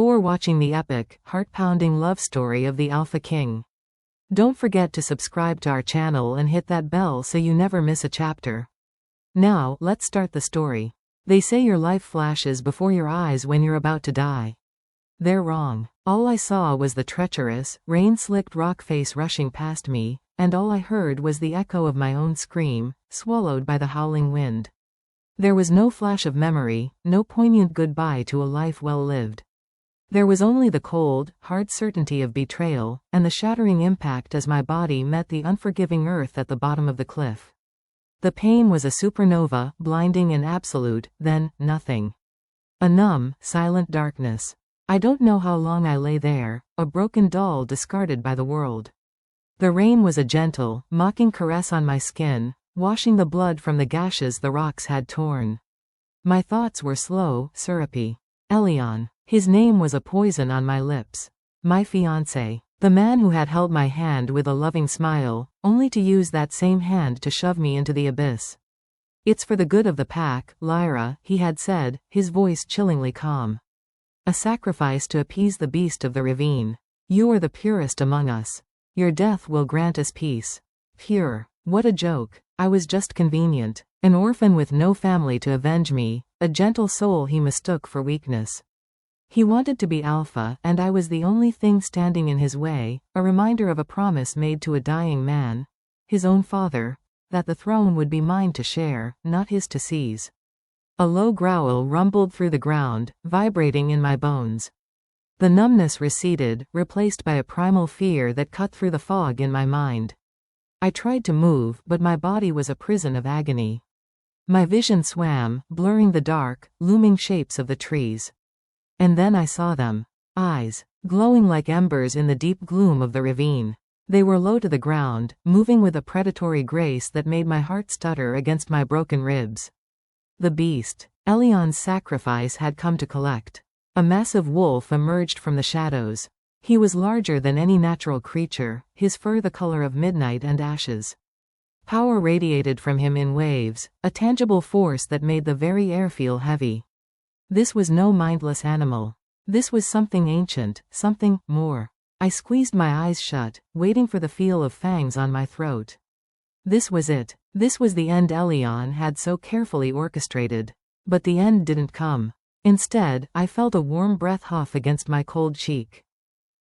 or watching the epic, heart-pounding love story of the Alpha King. Don't forget to subscribe to our channel and hit that bell so you never miss a chapter. Now, let's start the story. They say your life flashes before your eyes when you're about to die. They're wrong. All I saw was the treacherous, rain-slicked rock face rushing past me, and all I heard was the echo of my own scream, swallowed by the howling wind. There was no flash of memory, no poignant goodbye to a life well lived. There was only the cold, hard certainty of betrayal, and the shattering impact as my body met the unforgiving earth at the bottom of the cliff. The pain was a supernova, blinding and absolute, then, nothing. A numb, silent darkness. I don't know how long I lay there, a broken doll discarded by the world. The rain was a gentle, mocking caress on my skin, washing the blood from the gashes the rocks had torn. My thoughts were slow, syrupy. Elion. His name was a poison on my lips. My fiancé. The man who had held my hand with a loving smile, only to use that same hand to shove me into the abyss. It's for the good of the pack, Lyra, he had said, his voice chillingly calm. A sacrifice to appease the beast of the ravine. You are the purest among us. Your death will grant us peace. Pure. What a joke. I was just convenient. An orphan with no family to avenge me, a gentle soul he mistook for weakness. He wanted to be Alpha, and I was the only thing standing in his way, a reminder of a promise made to a dying man, his own father, that the throne would be mine to share, not his to seize. A low growl rumbled through the ground, vibrating in my bones. The numbness receded, replaced by a primal fear that cut through the fog in my mind. I tried to move, but my body was a prison of agony. My vision swam, blurring the dark, looming shapes of the trees. And then I saw them. Eyes, glowing like embers in the deep gloom of the ravine. They were low to the ground, moving with a predatory grace that made my heart stutter against my broken ribs. The beast, Elion's sacrifice, had come to collect. A massive wolf emerged from the shadows. He was larger than any natural creature, his fur the color of midnight and ashes. Power radiated from him in waves, a tangible force that made the very air feel heavy. This was no mindless animal. This was something ancient, something more. I squeezed my eyes shut, waiting for the feel of fangs on my throat. This was it. This was the end Elion had so carefully orchestrated. But the end didn't come. Instead, I felt a warm breath huff against my cold cheek.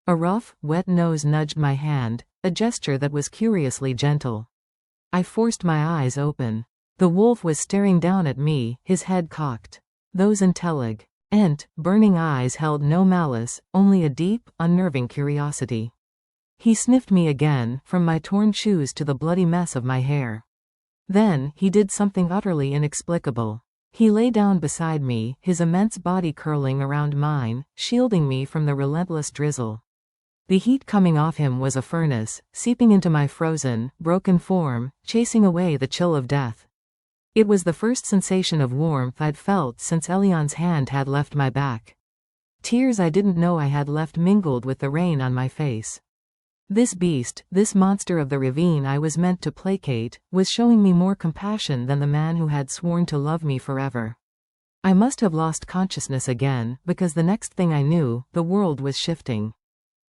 A rough, wet nose nudged my hand, a gesture that was curiously gentle. I forced my eyes open. The wolf was staring down at me, his head cocked. Those intelligent, burning eyes held no malice, only a deep, unnerving curiosity. He sniffed me again, from my torn shoes to the bloody mess of my hair. Then, he did something utterly inexplicable. He lay down beside me, his immense body curling around mine, shielding me from the relentless drizzle. The heat coming off him was a furnace, seeping into my frozen, broken form, chasing away the chill of death. It was the first sensation of warmth I'd felt since Elion's hand had left my back. Tears I didn't know I had left mingled with the rain on my face. This beast, this monster of the ravine I was meant to placate, was showing me more compassion than the man who had sworn to love me forever. I must have lost consciousness again, because the next thing I knew, the world was shifting.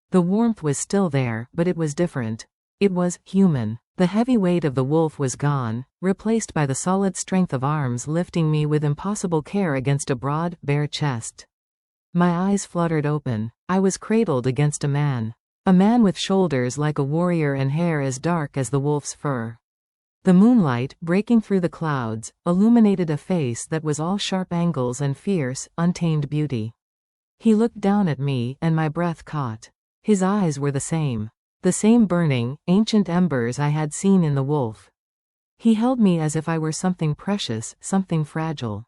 The warmth was still there, but it was different. It was human. The heavy weight of the wolf was gone, replaced by the solid strength of arms lifting me with impossible care against a broad, bare chest. My eyes fluttered open. I was cradled against a man. A man with shoulders like a warrior and hair as dark as the wolf's fur. The moonlight, breaking through the clouds, illuminated a face that was all sharp angles and fierce, untamed beauty. He looked down at me, and my breath caught. His eyes were the same burning, ancient embers I had seen in the wolf. He held me as if I were something precious, something fragile.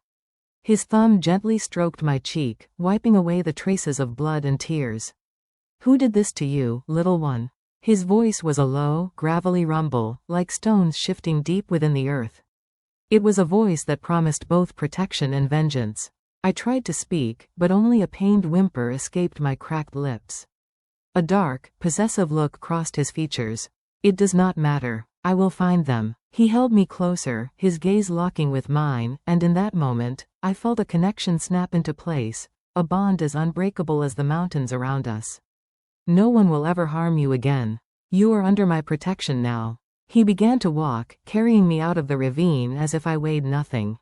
His thumb gently stroked my cheek, wiping away the traces of blood and tears. "Who did this to you, little one?" His voice was a low, gravelly rumble, like stones shifting deep within the earth. It was a voice that promised both protection and vengeance. I tried to speak, but only a pained whimper escaped my cracked lips. A dark, possessive look crossed his features. "It does not matter. I will find them." He held me closer, his gaze locking with mine, and in that moment, I felt a connection snap into place, a bond as unbreakable as the mountains around us. No one will ever harm you again. You are under my protection now. He began to walk, carrying me out of the ravine as if I weighed nothing.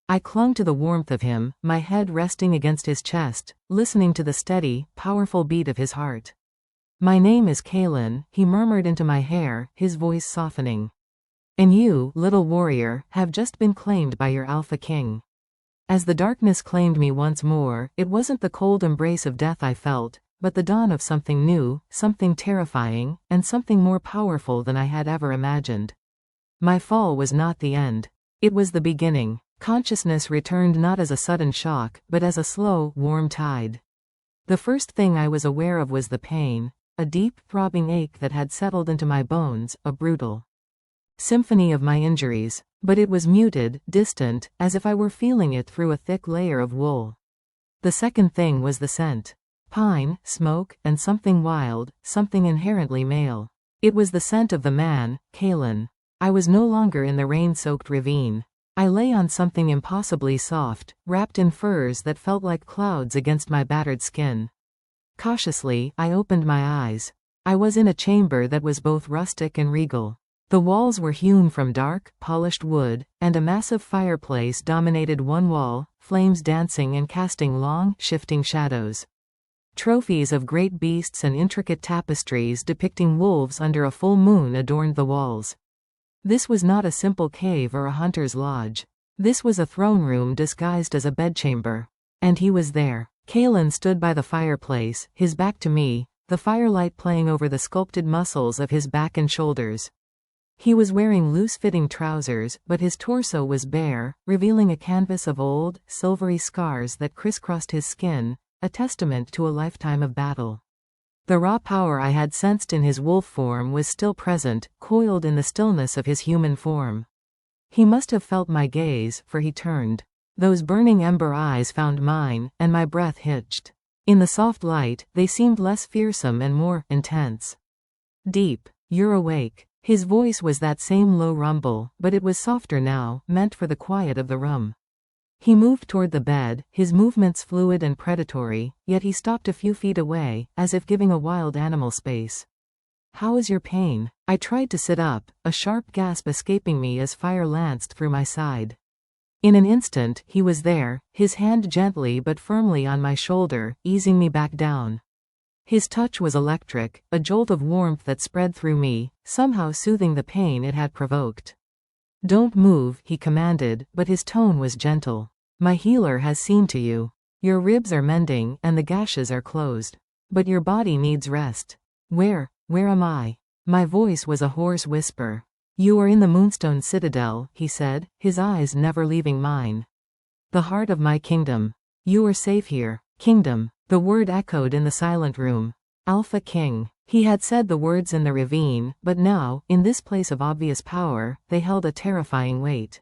I clung to the warmth of him, my head resting against his chest, listening to the steady, powerful beat of his heart. My name is Kaelin, he murmured into my hair, his voice softening. And you, little warrior, have just been claimed by your Alpha King. As the darkness claimed me once more, it wasn't the cold embrace of death I felt, but the dawn of something new, something terrifying, and something more powerful than I had ever imagined. My fall was not the end. It was the beginning. Consciousness returned not as a sudden shock, but as a slow, warm tide. The first thing I was aware of was the pain, a deep, throbbing ache that had settled into my bones, a brutal symphony of my injuries, but it was muted, distant, as if I were feeling it through a thick layer of wool. The second thing was the scent. Pine, smoke, and something wild, something inherently male. It was the scent of the man, Kaelin. I was no longer in the rain-soaked ravine. I lay on something impossibly soft, wrapped in furs that felt like clouds against my battered skin. Cautiously, I opened my eyes. I was in a chamber that was both rustic and regal. The walls were hewn from dark, polished wood, and a massive fireplace dominated one wall, flames dancing and casting long, shifting shadows. Trophies of great beasts and intricate tapestries depicting wolves under a full moon adorned the walls. This was not a simple cave or a hunter's lodge. This was a throne room disguised as a bedchamber. And he was there. Kaelin stood by the fireplace, his back to me, the firelight playing over the sculpted muscles of his back and shoulders. He was wearing loose-fitting trousers, but his torso was bare, revealing a canvas of old, silvery scars that crisscrossed his skin, a testament to a lifetime of battle. The raw power I had sensed in his wolf form was still present, coiled in the stillness of his human form. He must have felt my gaze, for he turned. Those burning ember eyes found mine, and my breath hitched. In the soft light, they seemed less fearsome and more intense. Deep. You're awake. His voice was that same low rumble, but it was softer now, meant for the quiet of the room. He moved toward the bed, his movements fluid and predatory, yet he stopped a few feet away, as if giving a wild animal space. How is your pain? I tried to sit up, a sharp gasp escaping me as fire lanced through my side. In an instant, he was there, his hand gently but firmly on my shoulder, easing me back down. His touch was electric, a jolt of warmth that spread through me, somehow soothing the pain it had provoked. Don't move, he commanded, but his tone was gentle. My healer has seen to you. Your ribs are mending, and the gashes are closed. But your body needs rest. Where am I? My voice was a hoarse whisper. You are in the Moonstone Citadel, he said, his eyes never leaving mine. The heart of my kingdom. You are safe here. Kingdom. The word echoed in the silent room. Alpha King. He had said the words in the ravine, but now, in this place of obvious power, they held a terrifying weight.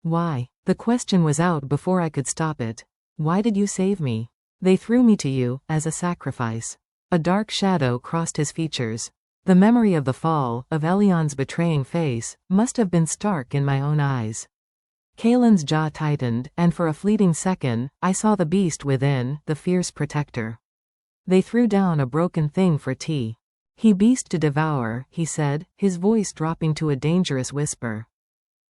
Why? The question was out before I could stop it. Why did you save me? They threw me to you, as a sacrifice. A dark shadow crossed his features. The memory of the fall, of Elion's betraying face, must have been stark in my own eyes. Kaelin's jaw tightened, and for a fleeting second, I saw the beast within, the fierce protector. They threw down a broken thing for tea. He beast to devour, he said, his voice dropping to a dangerous whisper.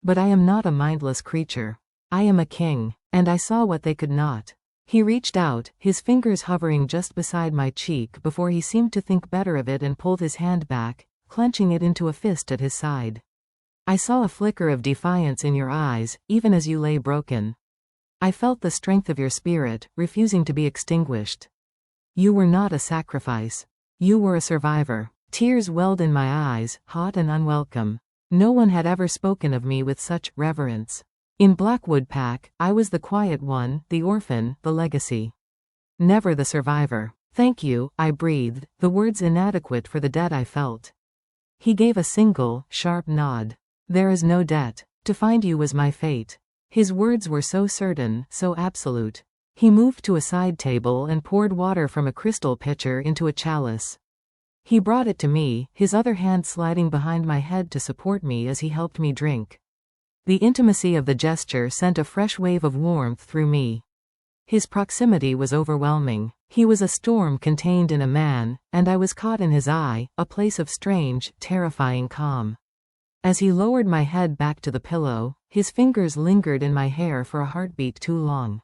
But I am not a mindless creature. I am a king, and I saw what they could not. He reached out, his fingers hovering just beside my cheek before he seemed to think better of it and pulled his hand back, clenching it into a fist at his side. I saw a flicker of defiance in your eyes, even as you lay broken. I felt the strength of your spirit, refusing to be extinguished. You were not a sacrifice. You were a survivor. Tears welled in my eyes, hot and unwelcome. No one had ever spoken of me with such reverence. In Blackwood Pack, I was the quiet one, the orphan, the legacy. Never the survivor. Thank you, I breathed, the words inadequate for the debt I felt. He gave a single, sharp nod. There is no debt. To find you was my fate. His words were so certain, so absolute. He moved to a side table and poured water from a crystal pitcher into a chalice. He brought it to me, his other hand sliding behind my head to support me as he helped me drink. The intimacy of the gesture sent a fresh wave of warmth through me. His proximity was overwhelming. He was a storm contained in a man, and I was caught in his eye, a place of strange, terrifying calm. As he lowered my head back to the pillow, his fingers lingered in my hair for a heartbeat too long.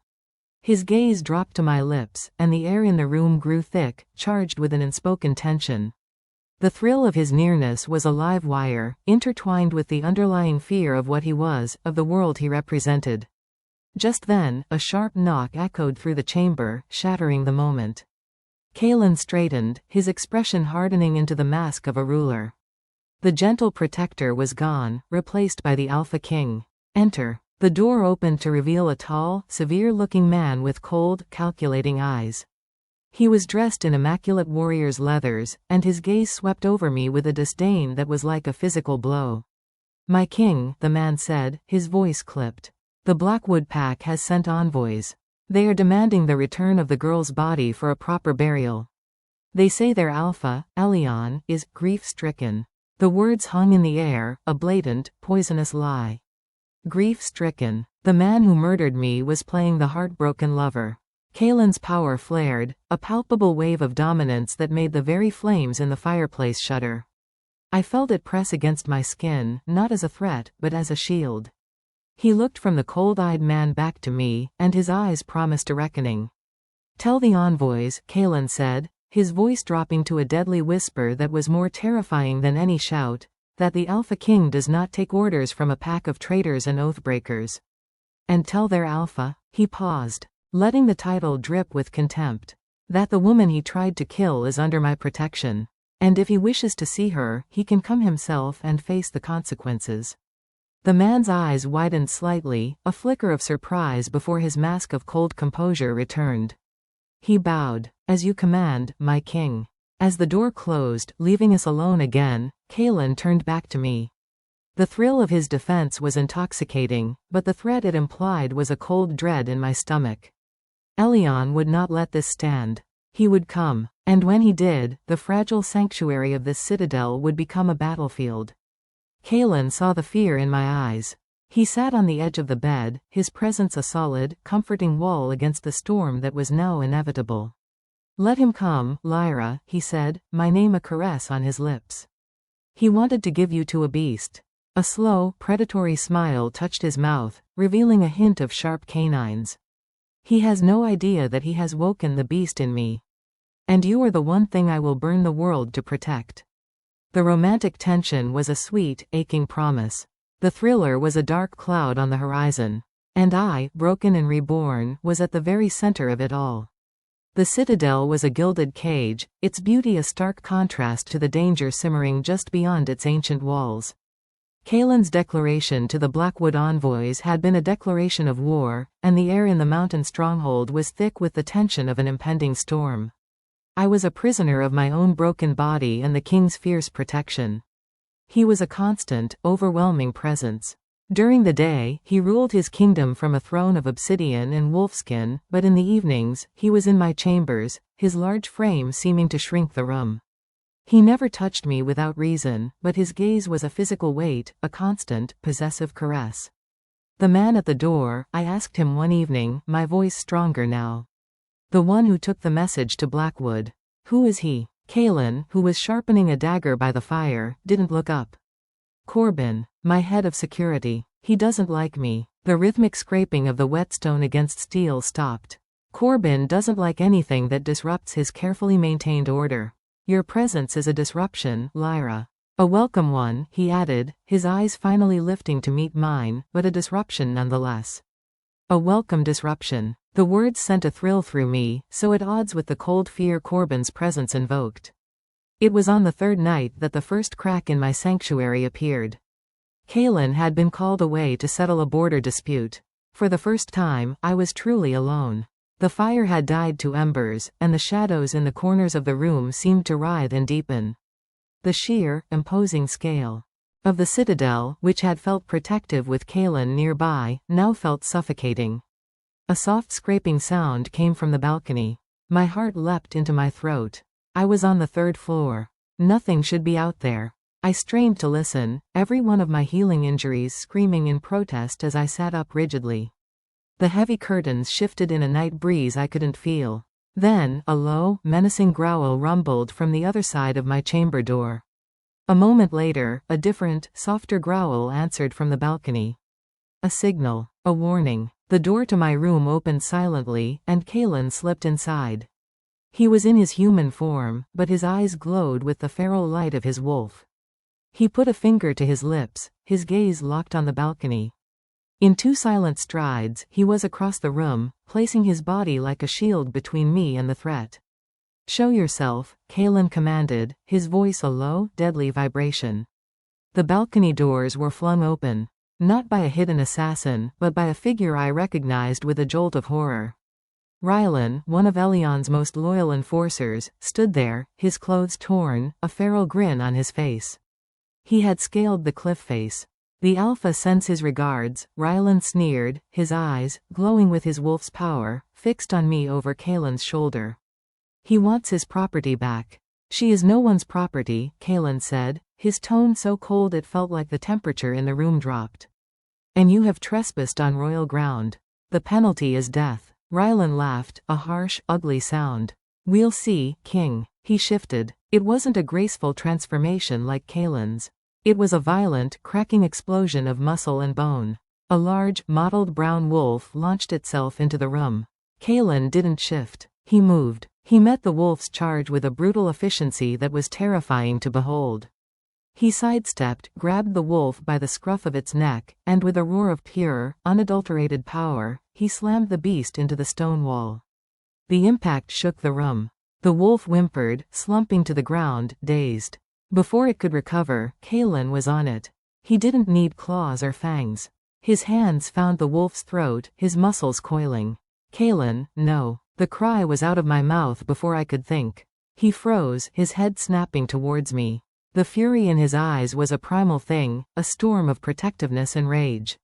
His gaze dropped to my lips, and the air in the room grew thick, charged with an unspoken tension. The thrill of his nearness was a live wire, intertwined with the underlying fear of what he was, of the world he represented. Just then, a sharp knock echoed through the chamber, shattering the moment. Kalen straightened, his expression hardening into the mask of a ruler. The gentle protector was gone, replaced by the Alpha King. Enter. The door opened to reveal a tall, severe-looking man with cold, calculating eyes. He was dressed in immaculate warrior's leathers, and his gaze swept over me with a disdain that was like a physical blow. "My king," the man said, his voice clipped. "The Blackwood Pack has sent envoys. They are demanding the return of the girl's body for a proper burial. They say their alpha, Elion, is grief-stricken." The words hung in the air, a blatant, poisonous lie. Grief-stricken. The man who murdered me was playing the heartbroken lover. Kalen's power flared, a palpable wave of dominance that made the very flames in the fireplace shudder. I felt it press against my skin, not as a threat, but as a shield. He looked from the cold-eyed man back to me, and his eyes promised a reckoning. "Tell the envoys," Kalen said, his voice dropping to a deadly whisper that was more terrifying than any shout, "that the Alpha King does not take orders from a pack of traitors and oathbreakers. And tell their Alpha," he paused, letting the title drip with contempt, "that the woman he tried to kill is under my protection. And if he wishes to see her, he can come himself and face the consequences." The man's eyes widened slightly, a flicker of surprise before his mask of cold composure returned. He bowed. "As you command, my king." As the door closed, leaving us alone again, Kalen turned back to me. The thrill of his defense was intoxicating, but the threat it implied was a cold dread in my stomach. Elion would not let this stand. He would come, and when he did, the fragile sanctuary of this citadel would become a battlefield. Kalen saw the fear in my eyes. He sat on the edge of the bed, his presence a solid, comforting wall against the storm that was now inevitable. "Let him come, Lyra," he said, my name a caress on his lips. "He wanted to give you to a beast." A slow, predatory smile touched his mouth, revealing a hint of sharp canines. "He has no idea that he has woken the beast in me. And you are the one thing I will burn the world to protect." The romantic tension was a sweet, aching promise. The thriller was a dark cloud on the horizon. And I, broken and reborn, was at the very center of it all. The citadel was a gilded cage, its beauty a stark contrast to the danger simmering just beyond its ancient walls. Kalen's declaration to the Blackwood envoys had been a declaration of war, and the air in the mountain stronghold was thick with the tension of an impending storm. I was a prisoner of my own broken body and the king's fierce protection. He was a constant, overwhelming presence. During the day, he ruled his kingdom from a throne of obsidian and wolfskin, but in the evenings, he was in my chambers, his large frame seeming to shrink the room. He never touched me without reason, but his gaze was a physical weight, a constant, possessive caress. "The man at the door," I asked him one evening, my voice stronger now. "The one who took the message to Blackwood. Who is he?" Kalen, who was sharpening a dagger by the fire, didn't look up. "Corbin, my head of security. He doesn't like me." The rhythmic scraping of the whetstone against steel stopped. "Corbin doesn't like anything that disrupts his carefully maintained order. Your presence is a disruption, Lyra. A welcome one," he added, his eyes finally lifting to meet mine, "but a disruption nonetheless." A welcome disruption. The words sent a thrill through me, so at odds with the cold fear Corbin's presence invoked. It was on the third night that the first crack in my sanctuary appeared. Kalen had been called away to settle a border dispute. For the first time, I was truly alone. The fire had died to embers, and the shadows in the corners of the room seemed to writhe and deepen. The sheer, imposing scale of the citadel, which had felt protective with Kalen nearby, now felt suffocating. A soft scraping sound came from the balcony. My heart leapt into my throat. I was on the third floor. Nothing should be out there. I strained to listen, every one of my healing injuries screaming in protest as I sat up rigidly. The heavy curtains shifted in a night breeze I couldn't feel. Then, a low, menacing growl rumbled from the other side of my chamber door. A moment later, a different, softer growl answered from the balcony. A signal. A warning. The door to my room opened silently, and Kalen slipped inside. He was in his human form, but his eyes glowed with the feral light of his wolf. He put a finger to his lips, his gaze locked on the balcony. In 2 silent strides, he was across the room, placing his body like a shield between me and the threat. "Show yourself," Kalen commanded, his voice a low, deadly vibration. The balcony doors were flung open. Not by a hidden assassin, but by a figure I recognized with a jolt of horror. Rylan, one of Elion's most loyal enforcers, stood there, his clothes torn, a feral grin on his face. He had scaled the cliff face. "The Alpha sends his regards," Rylan sneered, his eyes, glowing with his wolf's power, fixed on me over Kalen's shoulder. "He wants his property back." "She is no one's property," Kalen said, his tone so cold it felt like the temperature in the room dropped. "And you have trespassed on royal ground. The penalty is death." Rylan laughed, a harsh, ugly sound. "We'll see, King." He shifted. It wasn't a graceful transformation like Kalen's. It was a violent, cracking explosion of muscle and bone. A large, mottled brown wolf launched itself into the room. Kalen didn't shift. He moved. He met the wolf's charge with a brutal efficiency that was terrifying to behold. He sidestepped, grabbed the wolf by the scruff of its neck, and with a roar of pure, unadulterated power, he slammed the beast into the stone wall. The impact shook the room. The wolf whimpered, slumping to the ground, dazed. Before it could recover, Kalen was on it. He didn't need claws or fangs. His hands found the wolf's throat, his muscles coiling. "Kalen, no." The cry was out of my mouth before I could think. He froze, his head snapping towards me. The fury in his eyes was a primal thing, a storm of protectiveness and rage.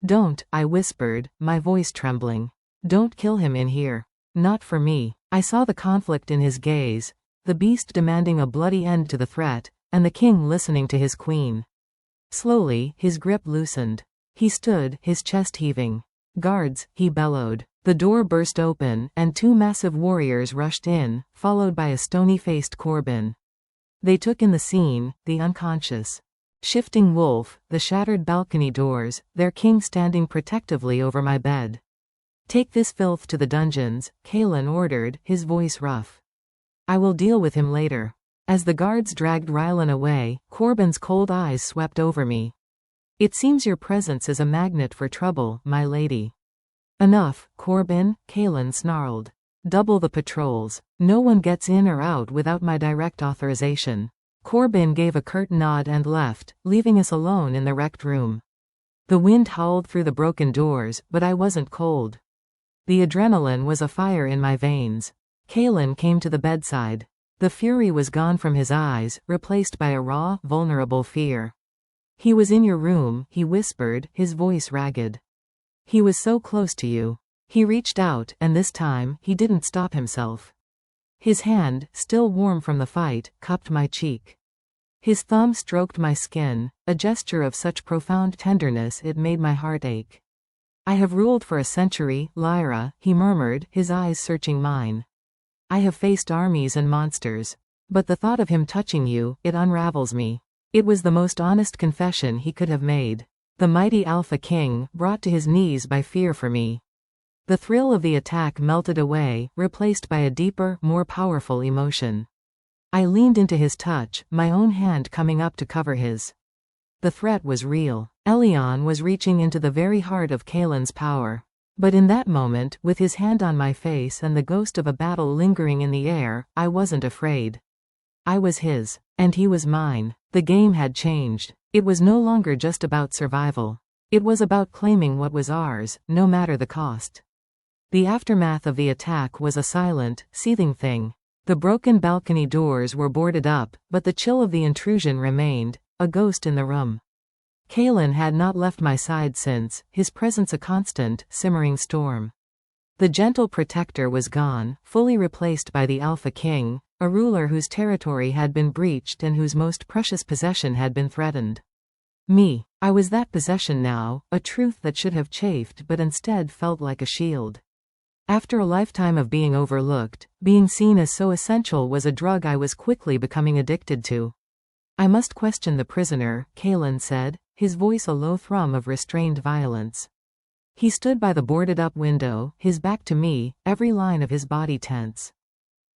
"Don't," I whispered, my voice trembling. "Don't kill him in here. Not for me." I saw the conflict in his gaze, the beast demanding a bloody end to the threat, and the king listening to his queen. Slowly, his grip loosened. He stood, his chest heaving. "Guards," he bellowed. The door burst open, and 2 massive warriors rushed in, followed by a stony-faced Corbin. They took in the scene, the unconscious, shifting wolf, the shattered balcony doors, their king standing protectively over my bed. "Take this filth to the dungeons," Kalen ordered, his voice rough. "I will deal with him later." As the guards dragged Rylan away, Corbin's cold eyes swept over me. "It seems your presence is a magnet for trouble, my lady." "Enough, Corbin," Kalen snarled. "Double the patrols. No one gets in or out without my direct authorization." Corbin gave a curt nod and left, leaving us alone in the wrecked room. The wind howled through the broken doors, but I wasn't cold. The adrenaline was afire in my veins. Kalen came to the bedside. The fury was gone from his eyes, replaced by a raw, vulnerable fear. "He was in your room," he whispered, his voice ragged. "He was so close to you." He reached out, and this time, he didn't stop himself. His hand, still warm from the fight, cupped my cheek. His thumb stroked my skin, a gesture of such profound tenderness it made my heart ache. "I have ruled for a century, Lyra," he murmured, his eyes searching mine. "I have faced armies and monsters. But the thought of him touching you, it unravels me." It was the most honest confession he could have made. The mighty Alpha King, brought to his knees by fear for me. The thrill of the attack melted away, replaced by a deeper, more powerful emotion. I leaned into his touch, my own hand coming up to cover his. The threat was real. Elion was reaching into the very heart of Kalen's power. But in that moment, with his hand on my face and the ghost of a battle lingering in the air, I wasn't afraid. I was his. And he was mine. The game had changed. It was no longer just about survival. It was about claiming what was ours, no matter the cost. The aftermath of the attack was a silent, seething thing. The broken balcony doors were boarded up, but the chill of the intrusion remained, a ghost in the room. Kalen had not left my side since, his presence a constant, simmering storm. The gentle protector was gone, fully replaced by the Alpha King, a ruler whose territory had been breached and whose most precious possession had been threatened. Me. I was that possession now, a truth that should have chafed but instead felt like a shield. After a lifetime of being overlooked, being seen as so essential was a drug I was quickly becoming addicted to. I must question the prisoner, Kalen said, his voice a low thrum of restrained violence. He stood by the boarded-up window, his back to me, every line of his body tense.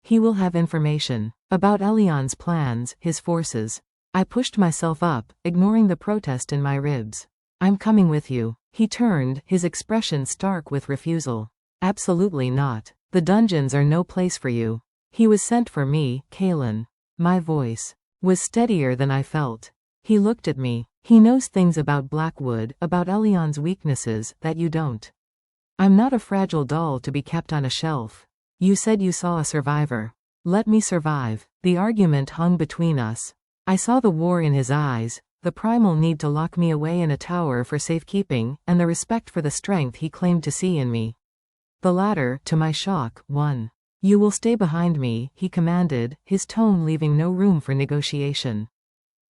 He will have information about Elion's plans, his forces. I pushed myself up, ignoring the protest in my ribs. I'm coming with you. He turned, his expression stark with refusal. Absolutely not. The dungeons are no place for you. He was sent for me, Kalen. My voice was steadier than I felt. He looked at me. He knows things about Blackwood, about Elion's weaknesses, that you don't. I'm not a fragile doll to be kept on a shelf. You said you saw a survivor. Let me survive. The argument hung between us. I saw the war in his eyes, the primal need to lock me away in a tower for safekeeping, and the respect for the strength he claimed to see in me. The latter, to my shock, won. You will stay behind me, he commanded, his tone leaving no room for negotiation.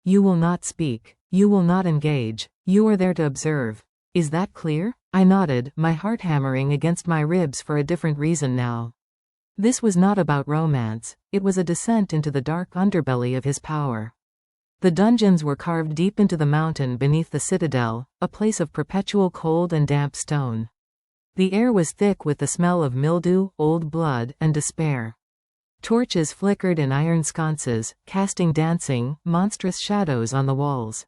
You will not speak. You will not engage. You are there to observe. Is that clear? I nodded, my heart hammering against my ribs for a different reason now. This was not about romance, it was a descent into the dark underbelly of his power. The dungeons were carved deep into the mountain beneath the citadel, a place of perpetual cold and damp stone. The air was thick with the smell of mildew, old blood, and despair. Torches flickered in iron sconces, casting dancing, monstrous shadows on the walls.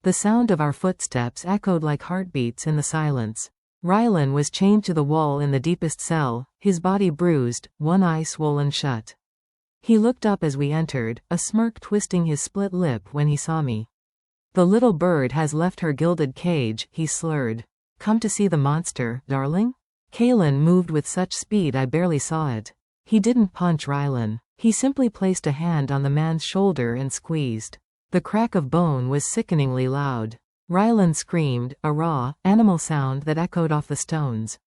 The sound of our footsteps echoed like heartbeats in the silence. Rylan was chained to the wall in the deepest cell, his body bruised, one eye swollen shut. He looked up as we entered, a smirk twisting his split lip when he saw me. The little bird has left her gilded cage, he slurred. Come to see the monster, darling? Kalen moved with such speed I barely saw it. He didn't punch Rylan. He simply placed a hand on the man's shoulder and squeezed. The crack of bone was sickeningly loud. Rylan screamed, a raw, animal sound that echoed off the stones.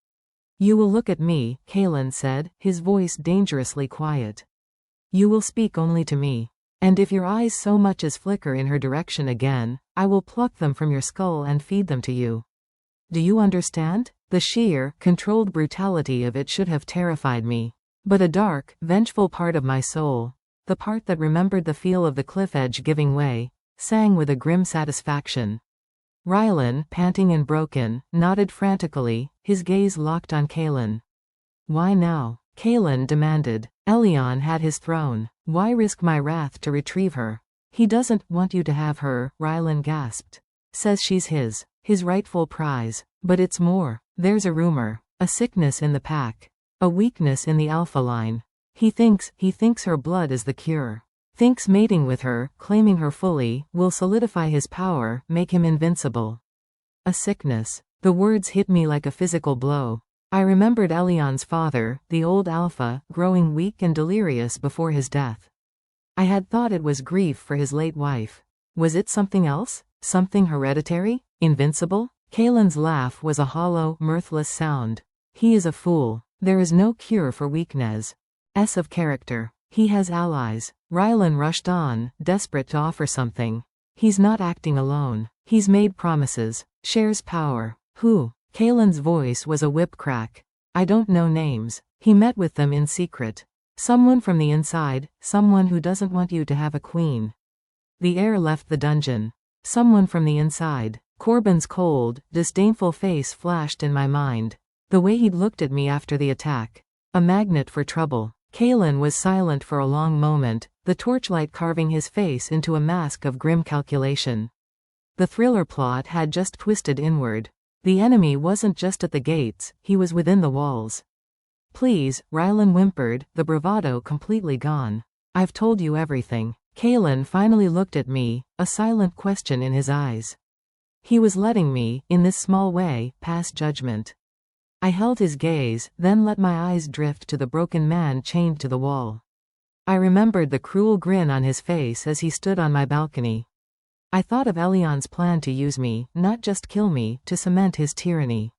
You will look at me, Kalen said, his voice dangerously quiet. You will speak only to me. And if your eyes so much as flicker in her direction again, I will pluck them from your skull and feed them to you. Do you understand? The sheer, controlled brutality of it should have terrified me. But a dark, vengeful part of my soul, the part that remembered the feel of the cliff edge giving way, sang with a grim satisfaction. Rylan, panting and broken, nodded frantically, his gaze locked on Kalen. Why now? Kalen demanded. Elion had his throne. Why risk my wrath to retrieve her? He doesn't want you to have her, Rylan gasped. Says she's his rightful prize. But it's more. There's a rumor. A sickness in the pack. A weakness in the alpha line. He thinks her blood is the cure. Thinks mating with her, claiming her fully, will solidify his power, make him invincible. A sickness. The words hit me like a physical blow. I remembered Elion's father, the old alpha, growing weak and delirious before his death. I had thought it was grief for his late wife. Was it something else? Something hereditary? Invincible? Kalen's laugh was a hollow, mirthless sound. He is a fool. There is no cure for weakness. Of character. He has allies. Rylan rushed on, desperate to offer something. He's not acting alone. He's made promises. Shares power. Who? Kalen's voice was a whip crack. I don't know names. He met with them in secret. Someone from the inside, someone who doesn't want you to have a queen. The air left the dungeon. Someone from the inside. Corbin's cold, disdainful face flashed in my mind. The way he'd looked at me after the attack. A magnet for trouble. Kalen was silent for a long moment, the torchlight carving his face into a mask of grim calculation. The thriller plot had just twisted inward. The enemy wasn't just at the gates, he was within the walls. Please, Rylan whimpered, the bravado completely gone. I've told you everything. Kalen finally looked at me, a silent question in his eyes. He was letting me, in this small way, pass judgment. I held his gaze, then let my eyes drift to the broken man chained to the wall. I remembered the cruel grin on his face as he stood on my balcony. I thought of Elion's plan to use me, not just kill me, to cement his tyranny.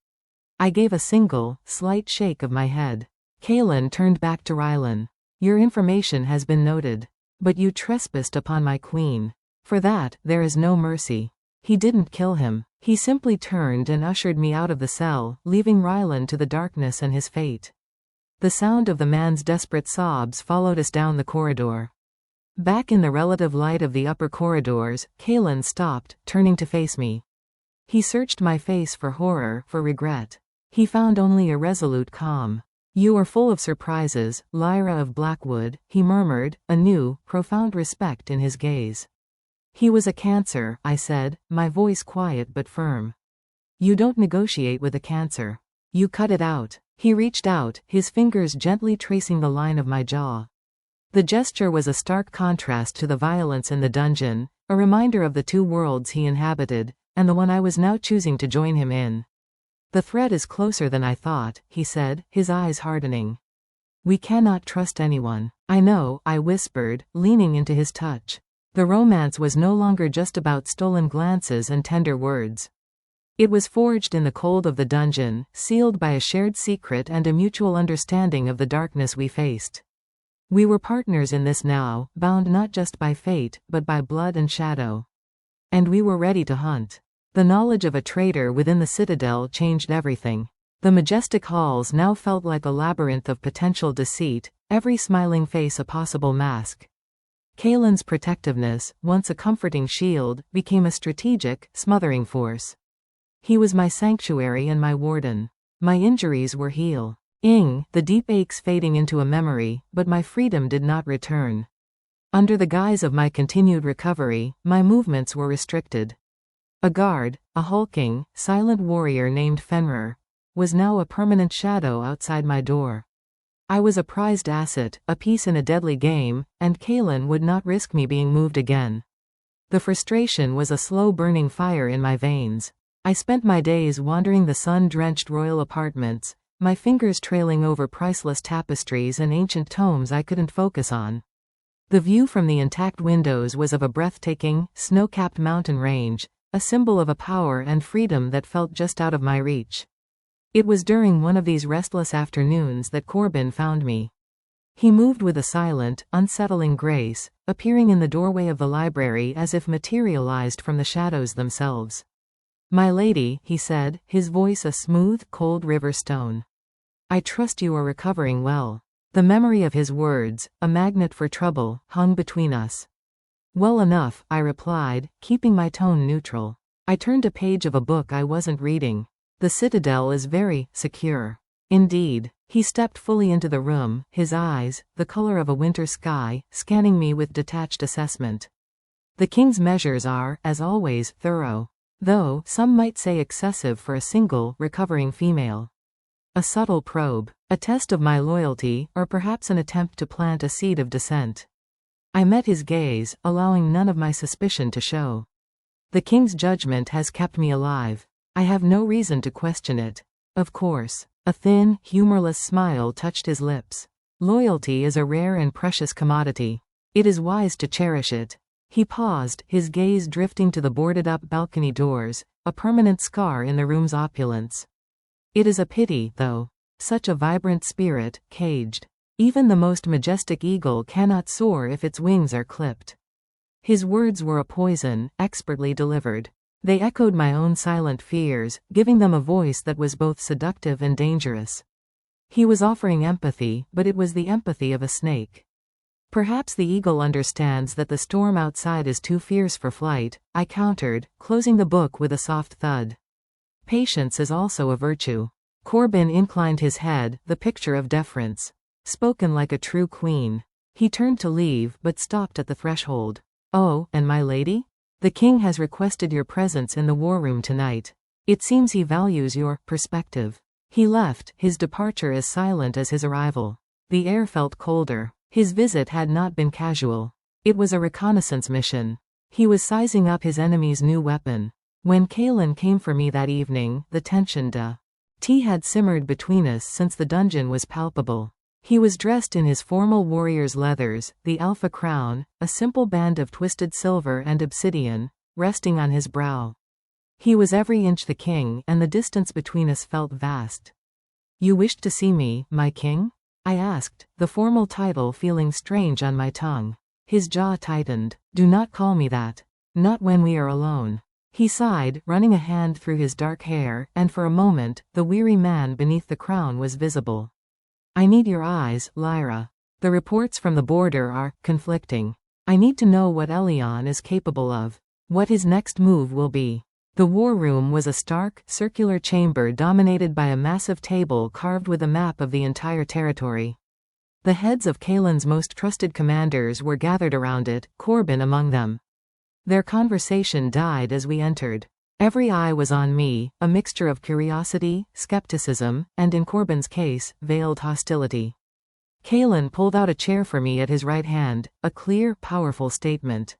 I gave a single, slight shake of my head. Kalen turned back to Rylan. Your information has been noted. But you trespassed upon my queen. For that, there is no mercy. He didn't kill him. He simply turned and ushered me out of the cell, leaving Rylan to the darkness and his fate. The sound of the man's desperate sobs followed us down the corridor. Back in the relative light of the upper corridors, Kalen stopped, turning to face me. He searched my face for horror, for regret. He found only irresolute calm. "You are full of surprises, Lyra of Blackwood," he murmured, a new, profound respect in his gaze. "He was a cancer," I said, my voice quiet but firm. "You don't negotiate with a cancer. You cut it out." He reached out, his fingers gently tracing the line of my jaw. The gesture was a stark contrast to the violence in the dungeon, a reminder of the two worlds he inhabited, and the one I was now choosing to join him in. "The threat is closer than I thought," he said, his eyes hardening. "We cannot trust anyone." "I know," I whispered, leaning into his touch. The romance was no longer just about stolen glances and tender words. It was forged in the cold of the dungeon, sealed by a shared secret and a mutual understanding of the darkness we faced. We were partners in this now, bound not just by fate, but by blood and shadow. And we were ready to hunt. The knowledge of a traitor within the citadel changed everything. The majestic halls now felt like a labyrinth of potential deceit, every smiling face a possible mask. Kalen's protectiveness, once a comforting shield, became a strategic, smothering force. He was my sanctuary and my warden. My injuries were healed. The deep aches fading into a memory, but my freedom did not return. Under the guise of my continued recovery, my movements were restricted. A guard, a hulking, silent warrior named Fenrir, was now a permanent shadow outside my door. I was a prized asset, a piece in a deadly game, and Kalen would not risk me being moved again. The frustration was a slow-burning fire in my veins. I spent my days wandering the sun-drenched royal apartments, my fingers trailing over priceless tapestries and ancient tomes I couldn't focus on. The view from the intact windows was of a breathtaking, snow-capped mountain range, a symbol of a power and freedom that felt just out of my reach. It was during one of these restless afternoons that Corbin found me. He moved with a silent, unsettling grace, appearing in the doorway of the library as if materialized from the shadows themselves. "My lady," he said, his voice a smooth, cold river stone. "I trust you are recovering well." The memory of his words, a magnet for trouble, hung between us. "Well enough," I replied, keeping my tone neutral. I turned a page of a book I wasn't reading. "The citadel is very secure." "Indeed." He stepped fully into the room, his eyes, the color of a winter sky, scanning me with detached assessment. "The king's measures are, as always, thorough. Though, some might say excessive for a single, recovering female. A subtle probe. A test of my loyalty, or perhaps an attempt to plant a seed of dissent." I met his gaze, allowing none of my suspicion to show. "The king's judgment has kept me alive. I have no reason to question it." "Of course." A thin, humorless smile touched his lips. "Loyalty is a rare and precious commodity. It is wise to cherish it." He paused, his gaze drifting to the boarded-up balcony doors, a permanent scar in the room's opulence. "It is a pity, though. Such a vibrant spirit, caged. Even the most majestic eagle cannot soar if its wings are clipped." His words were a poison, expertly delivered. They echoed my own silent fears, giving them a voice that was both seductive and dangerous. He was offering empathy, but it was the empathy of a snake. "Perhaps the eagle understands that the storm outside is too fierce for flight," I countered, closing the book with a soft thud. "Patience is also a virtue." Corbin inclined his head, the picture of deference. Spoken like a true queen. He turned to leave, but stopped at the threshold. "Oh, and my lady? The king has requested your presence in the war room tonight. It seems he values your perspective." He left, his departure as silent as his arrival. The air felt colder. His visit had not been casual. It was a reconnaissance mission. He was sizing up his enemy's new weapon. When Kalen came for me that evening, the tension had simmered between us since the dungeon was palpable. He was dressed in his formal warrior's leathers, the alpha crown, a simple band of twisted silver and obsidian, resting on his brow. He was every inch the king, and the distance between us felt vast. "You wished to see me, my king?" I asked, the formal title feeling strange on my tongue. His jaw tightened. "Do not call me that. Not when we are alone." He sighed, running a hand through his dark hair, and for a moment, the weary man beneath the crown was visible. I need your eyes, Lyra. The reports from the border are conflicting. I need to know what Elion is capable of. What his next move will be. The war room was a stark, circular chamber dominated by a massive table carved with a map of the entire territory. The heads of Kaelin's most trusted commanders were gathered around it, Corbin among them. Their conversation died as we entered. Every eye was on me, a mixture of curiosity, skepticism, and in Corbin's case, veiled hostility. Kaelin pulled out a chair for me at his right hand, a clear, powerful statement.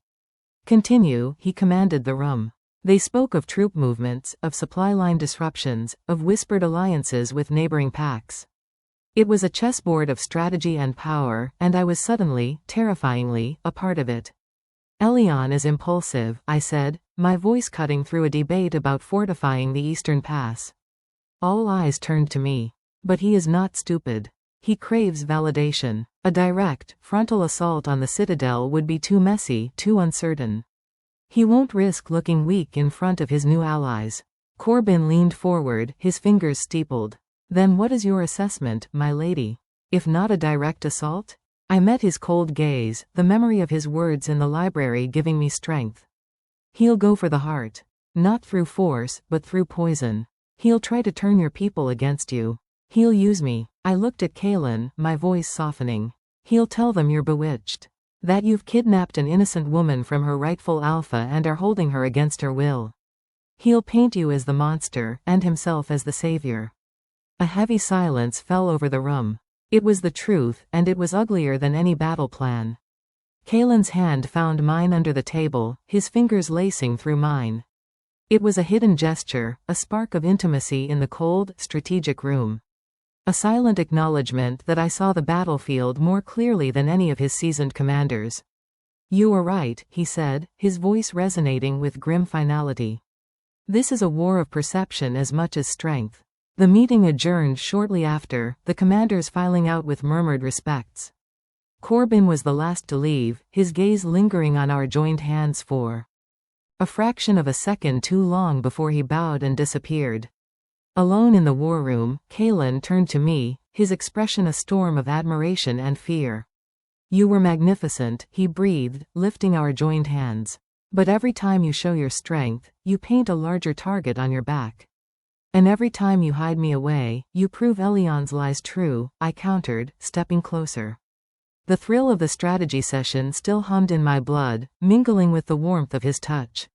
Continue, he commanded the room. They spoke of troop movements, of supply line disruptions, of whispered alliances with neighboring packs. It was a chessboard of strategy and power, and I was suddenly, terrifyingly, a part of it. Elion is impulsive, I said, my voice cutting through a debate about fortifying the Eastern Pass. All eyes turned to me. But he is not stupid. He craves validation. A direct, frontal assault on the Citadel would be too messy, too uncertain. He won't risk looking weak in front of his new allies. Corbin leaned forward, his fingers steepled. Then what is your assessment, my lady? If not a direct assault? I met his cold gaze, the memory of his words in the library giving me strength. He'll go for the heart. Not through force, but through poison. He'll try to turn your people against you. He'll use me. I looked at Kaelin, my voice softening. He'll tell them you're bewitched. That you've kidnapped an innocent woman from her rightful alpha and are holding her against her will. He'll paint you as the monster, and himself as the savior. A heavy silence fell over the room. It was the truth, and it was uglier than any battle plan. Kaelin's hand found mine under the table, his fingers lacing through mine. It was a hidden gesture, a spark of intimacy in the cold, strategic room. A silent acknowledgement that I saw the battlefield more clearly than any of his seasoned commanders. You are right, he said, his voice resonating with grim finality. This is a war of perception as much as strength. The meeting adjourned shortly after, the commanders filing out with murmured respects. Corbin was the last to leave, his gaze lingering on our joined hands for a fraction of a second too long before he bowed and disappeared. Alone in the war room, Kaelin turned to me, his expression a storm of admiration and fear. You were magnificent, he breathed, lifting our joined hands. But every time you show your strength, you paint a larger target on your back. And every time you hide me away, you prove Elion's lies true, I countered, stepping closer. The thrill of the strategy session still hummed in my blood, mingling with the warmth of his touch.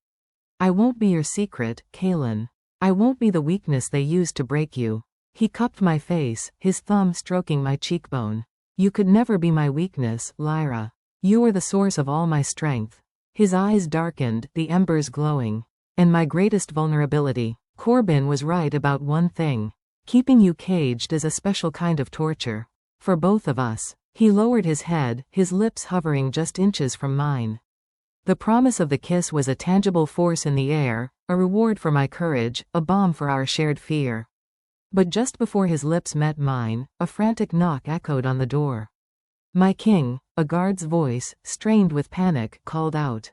I won't be your secret, Kaelin. I won't be the weakness they used to break you. He cupped my face, his thumb stroking my cheekbone. You could never be my weakness, Lyra. You are the source of all my strength. His eyes darkened, the embers glowing. And my greatest vulnerability. Corbin was right about one thing. Keeping you caged is a special kind of torture. For both of us. He lowered his head, his lips hovering just inches from mine. The promise of the kiss was a tangible force in the air, a reward for my courage, a balm for our shared fear. But just before his lips met mine, a frantic knock echoed on the door. My king, a guard's voice, strained with panic, called out.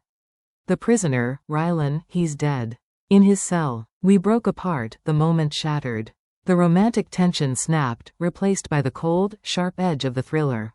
The prisoner, Rylan, he's dead. In his cell. We broke apart, the moment shattered. The romantic tension snapped, replaced by the cold, sharp edge of the thriller.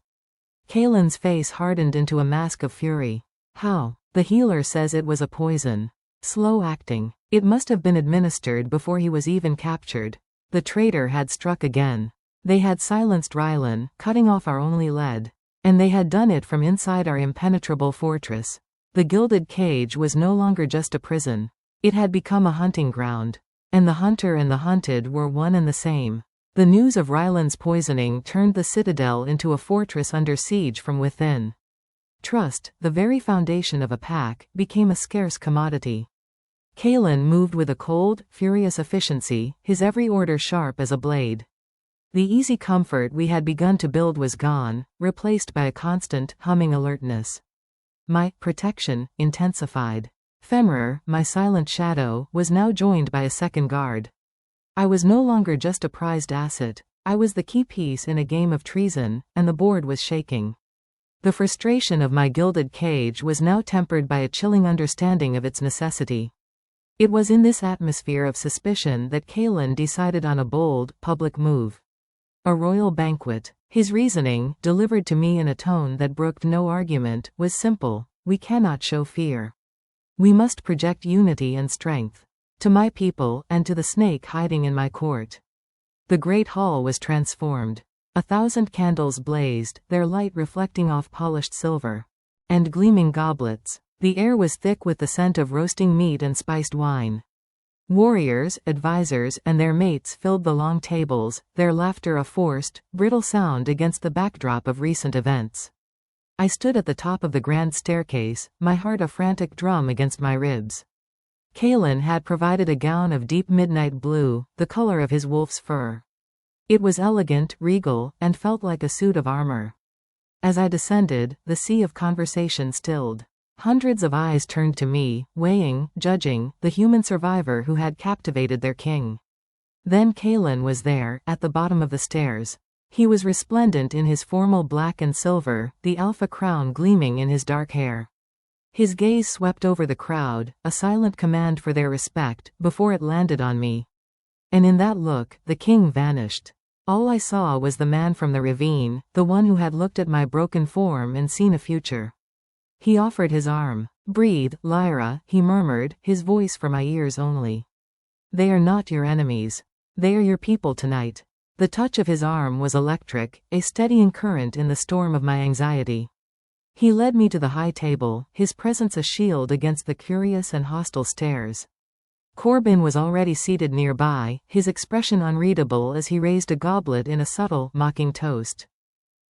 Kaelin's face hardened into a mask of fury. How? The healer says it was a poison. Slow acting. It must have been administered before he was even captured. The traitor had struck again. They had silenced Rylan, cutting off our only lead. And they had done it from inside our impenetrable fortress. The gilded cage was no longer just a prison. It had become a hunting ground. And the hunter and the hunted were one and the same. The news of Rylan's poisoning turned the Citadel into a fortress under siege from within. Trust, the very foundation of a pack, became a scarce commodity. Kaelin moved with a cold, furious efficiency, his every order sharp as a blade. The easy comfort we had begun to build was gone, replaced by a constant, humming alertness. My protection intensified. Fenrir, my silent shadow, was now joined by a second guard. I was no longer just a prized asset. I was the key piece in a game of treason, and the board was shaking. The frustration of my gilded cage was now tempered by a chilling understanding of its necessity. It was in this atmosphere of suspicion that Kalen decided on a bold, public move. A royal banquet. His reasoning, delivered to me in a tone that brooked no argument, was simple: we cannot show fear. We must project unity and strength. To my people, and to the snake hiding in my court. The great hall was transformed. 1,000 candles blazed, their light reflecting off polished silver and gleaming goblets. The air was thick with the scent of roasting meat and spiced wine. Warriors, advisors, and their mates filled the long tables, their laughter a forced, brittle sound against the backdrop of recent events. I stood at the top of the grand staircase, my heart a frantic drum against my ribs. Kalen had provided a gown of deep midnight blue, the color of his wolf's fur. It was elegant, regal, and felt like a suit of armor. As I descended, the sea of conversation stilled. Hundreds of eyes turned to me, weighing, judging, the human survivor who had captivated their king. Then Kalen was there, at the bottom of the stairs. He was resplendent in his formal black and silver, the alpha crown gleaming in his dark hair. His gaze swept over the crowd, a silent command for their respect, before it landed on me. And in that look, the king vanished. All I saw was the man from the ravine, the one who had looked at my broken form and seen a future. He offered his arm. "Breathe, Lyra," he murmured, his voice for my ears only. "They are not your enemies. They are your people tonight." The touch of his arm was electric, a steadying current in the storm of my anxiety. He led me to the high table, his presence a shield against the curious and hostile stares. Corbin was already seated nearby, his expression unreadable as he raised a goblet in a subtle, mocking toast.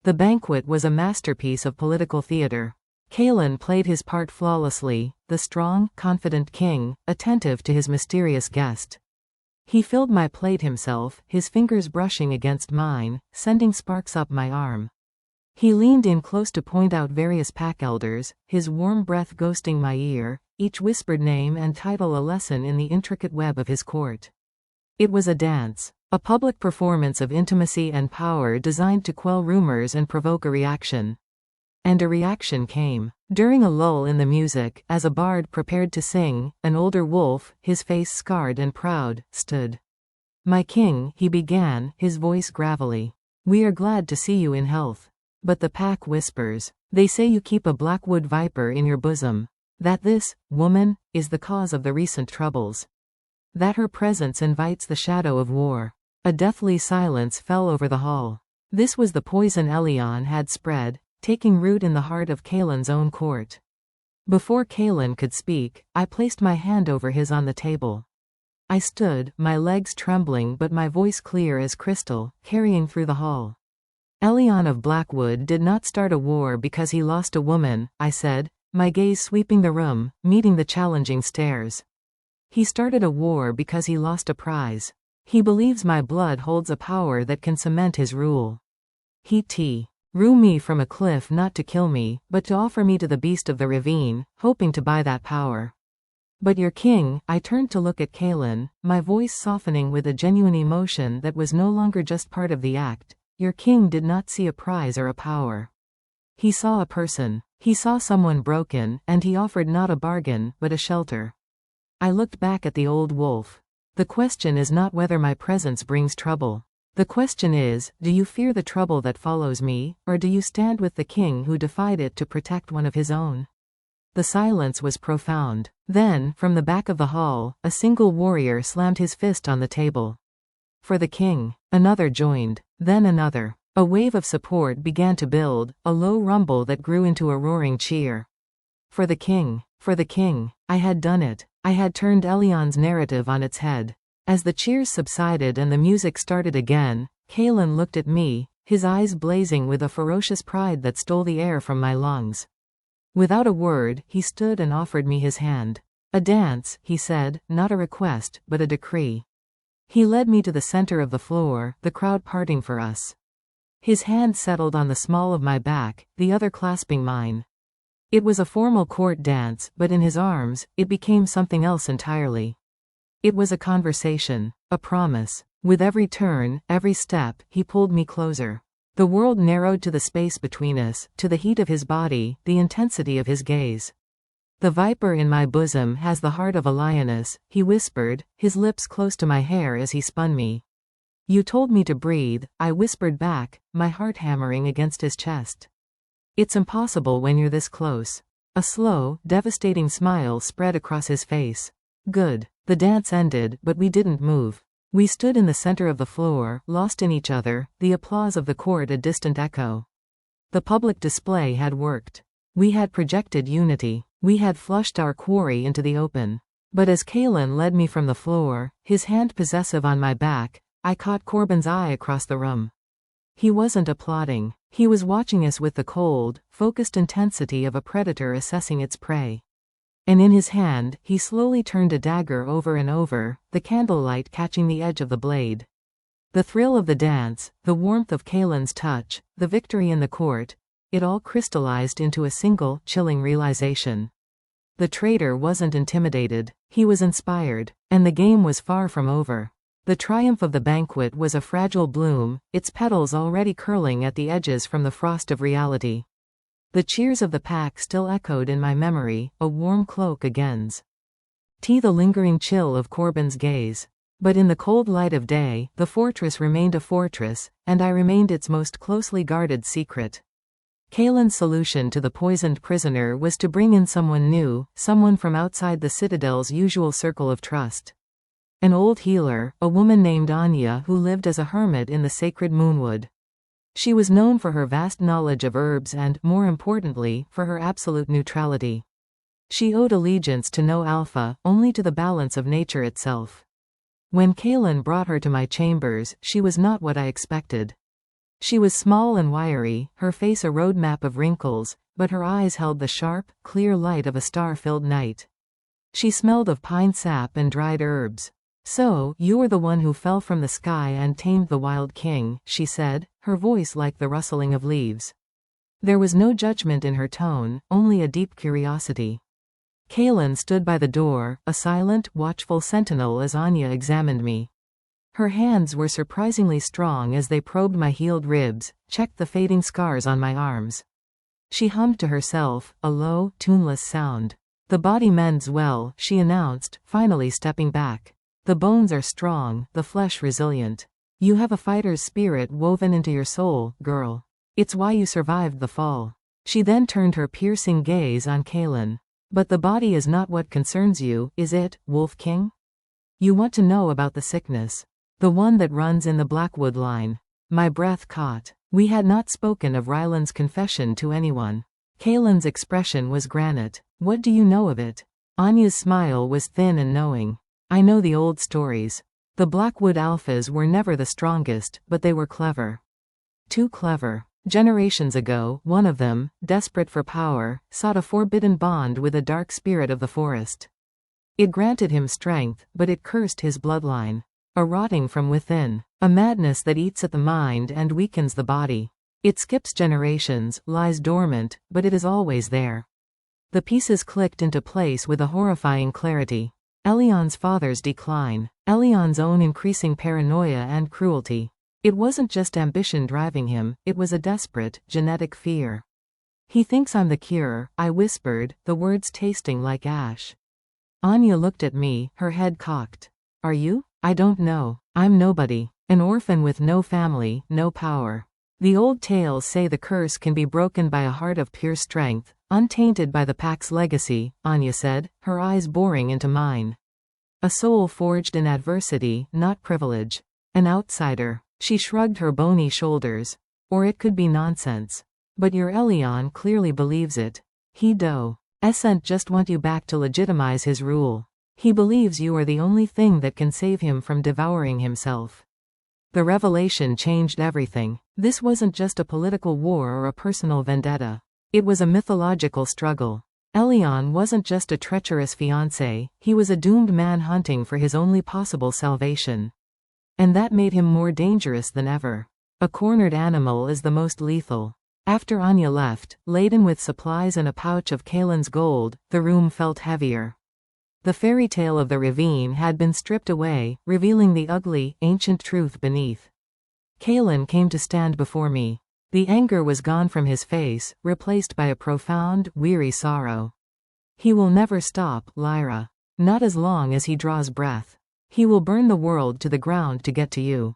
The banquet was a masterpiece of political theater. Kalen played his part flawlessly, the strong, confident king, attentive to his mysterious guest. He filled my plate himself, his fingers brushing against mine, sending sparks up my arm. He leaned in close to point out various pack elders, his warm breath ghosting my ear, each whispered name and title a lesson in the intricate web of his court. It was a dance, a public performance of intimacy and power designed to quell rumors and provoke a reaction. And a reaction came. During a lull in the music, as a bard prepared to sing, an older wolf, his face scarred and proud, stood. "My king," he began, his voice gravelly. "We are glad to see you in health. But the pack whispers. They say you keep a blackwood viper in your bosom. That this, woman, is the cause of the recent troubles. That her presence invites the shadow of war." A deathly silence fell over the hall. This was the poison Elion had spread, taking root in the heart of Kalen's own court. Before Kalen could speak, I placed my hand over his on the table. I stood, my legs trembling but my voice clear as crystal, carrying through the hall. "Elion of Blackwood did not start a war because he lost a woman," I said, my gaze sweeping the room, meeting the challenging stares. "He started a war because he lost a prize. He believes my blood holds a power that can cement his rule. He threw me from a cliff not to kill me, but to offer me to the beast of the ravine, hoping to buy that power. But your king," I turned to look at Kalen, my voice softening with a genuine emotion that was no longer just part of the act, "your king did not see a prize or a power. He saw a person. He saw someone broken, and he offered not a bargain, but a shelter." I looked back at the old wolf. "The question is not whether my presence brings trouble. The question is, do you fear the trouble that follows me, or do you stand with the king who defied it to protect one of his own?" The silence was profound. Then, from the back of the hall, a single warrior slammed his fist on the table. "For the king." Another joined. Then another. A wave of support began to build, a low rumble that grew into a roaring cheer. "For the king. For the king." I had done it. I had turned Elion's narrative on its head. As the cheers subsided and the music started again, Kalen looked at me, his eyes blazing with a ferocious pride that stole the air from my lungs. Without a word, he stood and offered me his hand. "A dance," he said, "not a request, but a decree." He led me to the center of the floor, the crowd parting for us. His hand settled on the small of my back, the other clasping mine. It was a formal court dance, but in his arms, it became something else entirely. It was a conversation, a promise. With every turn, every step, he pulled me closer. The world narrowed to the space between us, to the heat of his body, the intensity of his gaze. The viper in my bosom has the heart of a lioness, he whispered, his lips close to my hair as he spun me. You told me to breathe, I whispered back, my heart hammering against his chest. It's impossible when you're this close. A slow, devastating smile spread across his face. Good. The dance ended, but we didn't move. We stood in the center of the floor, lost in each other, the applause of the court a distant echo. The public display had worked. We had projected unity. We had flushed our quarry into the open. But as Kalen led me from the floor, his hand possessive on my back, I caught Corbin's eye across the room. He wasn't applauding. He was watching us with the cold, focused intensity of a predator assessing its prey. And in his hand, he slowly turned a dagger over and over, the candlelight catching the edge of the blade. The thrill of the dance, the warmth of Kalen's touch, the victory in the court, it all crystallized into a single, chilling realization. The traitor wasn't intimidated. He was inspired. And the game was far from over. The triumph of the banquet was a fragile bloom, its petals already curling at the edges from the frost of reality. The cheers of the pack still echoed in my memory, a warm cloak against the lingering chill of Corbin's gaze. But in the cold light of day, the fortress remained a fortress, and I remained its most closely guarded secret. Kalen's solution to the poisoned prisoner was to bring in someone new, someone from outside the citadel's usual circle of trust. An old healer, a woman named Anya who lived as a hermit in the sacred moonwood. She was known for her vast knowledge of herbs and, more importantly, for her absolute neutrality. She owed allegiance to no alpha, only to the balance of nature itself. When Kalen brought her to my chambers, she was not what I expected. She was small and wiry, her face a roadmap of wrinkles, but her eyes held the sharp, clear light of a star-filled night. She smelled of pine sap and dried herbs. So, you were the one who fell from the sky and tamed the wild king, she said, her voice like the rustling of leaves. There was no judgment in her tone, only a deep curiosity. Kalen stood by the door, a silent, watchful sentinel as Anya examined me. Her hands were surprisingly strong as they probed my healed ribs, checked the fading scars on my arms. She hummed to herself, a low, tuneless sound. The body mends well, she announced, finally stepping back. The bones are strong, the flesh resilient. You have a fighter's spirit woven into your soul, girl. It's why you survived the fall. She then turned her piercing gaze on Kalen. But the body is not what concerns you, is it, Wolf King? You want to know about the sickness. The one that runs in the Blackwood line. My breath caught. We had not spoken of Ryland's confession to anyone. Kalen's expression was granite. What do you know of it? Anya's smile was thin and knowing. I know the old stories. The Blackwood alphas were never the strongest, but they were clever. Too clever. Generations ago, one of them, desperate for power, sought a forbidden bond with a dark spirit of the forest. It granted him strength, but it cursed his bloodline. A rotting from within. A madness that eats at the mind and weakens the body. It skips generations, lies dormant, but it is always there. The pieces clicked into place with a horrifying clarity. Elion's father's decline. Elion's own increasing paranoia and cruelty. It wasn't just ambition driving him, it was a desperate, genetic fear. He thinks I'm the cure, I whispered, the words tasting like ash. Anya looked at me, her head cocked. Are you? I don't know. I'm nobody. An orphan with no family, no power. The old tales say the curse can be broken by a heart of pure strength, untainted by the pack's legacy, Anya said, her eyes boring into mine. A soul forged in adversity, not privilege. An outsider. She shrugged her bony shoulders. Or it could be nonsense. But your Elion clearly believes it. He doesn't just want you back to legitimize his rule. He believes you are the only thing that can save him from devouring himself. The revelation changed everything. This wasn't just a political war or a personal vendetta. It was a mythological struggle. Elion wasn't just a treacherous fiancé, he was a doomed man hunting for his only possible salvation. And that made him more dangerous than ever. A cornered animal is the most lethal. After Anya left, laden with supplies and a pouch of Kalen's gold, the room felt heavier. The fairy tale of the ravine had been stripped away, revealing the ugly, ancient truth beneath. Kalen came to stand before me. The anger was gone from his face, replaced by a profound, weary sorrow. He will never stop, Lyra. Not as long as he draws breath. He will burn the world to the ground to get to you.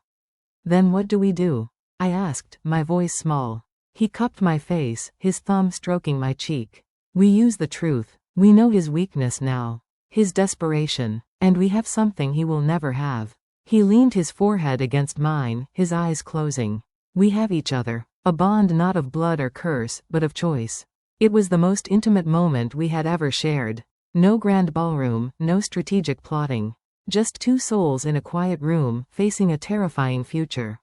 Then what do we do? I asked, my voice small. He cupped my face, his thumb stroking my cheek. We use the truth. We know his weakness now. His desperation. And we have something he will never have. He leaned his forehead against mine, his eyes closing. We have each other. A bond not of blood or curse, but of choice. It was the most intimate moment we had ever shared. No grand ballroom, no strategic plotting. Just two souls in a quiet room, facing a terrifying future.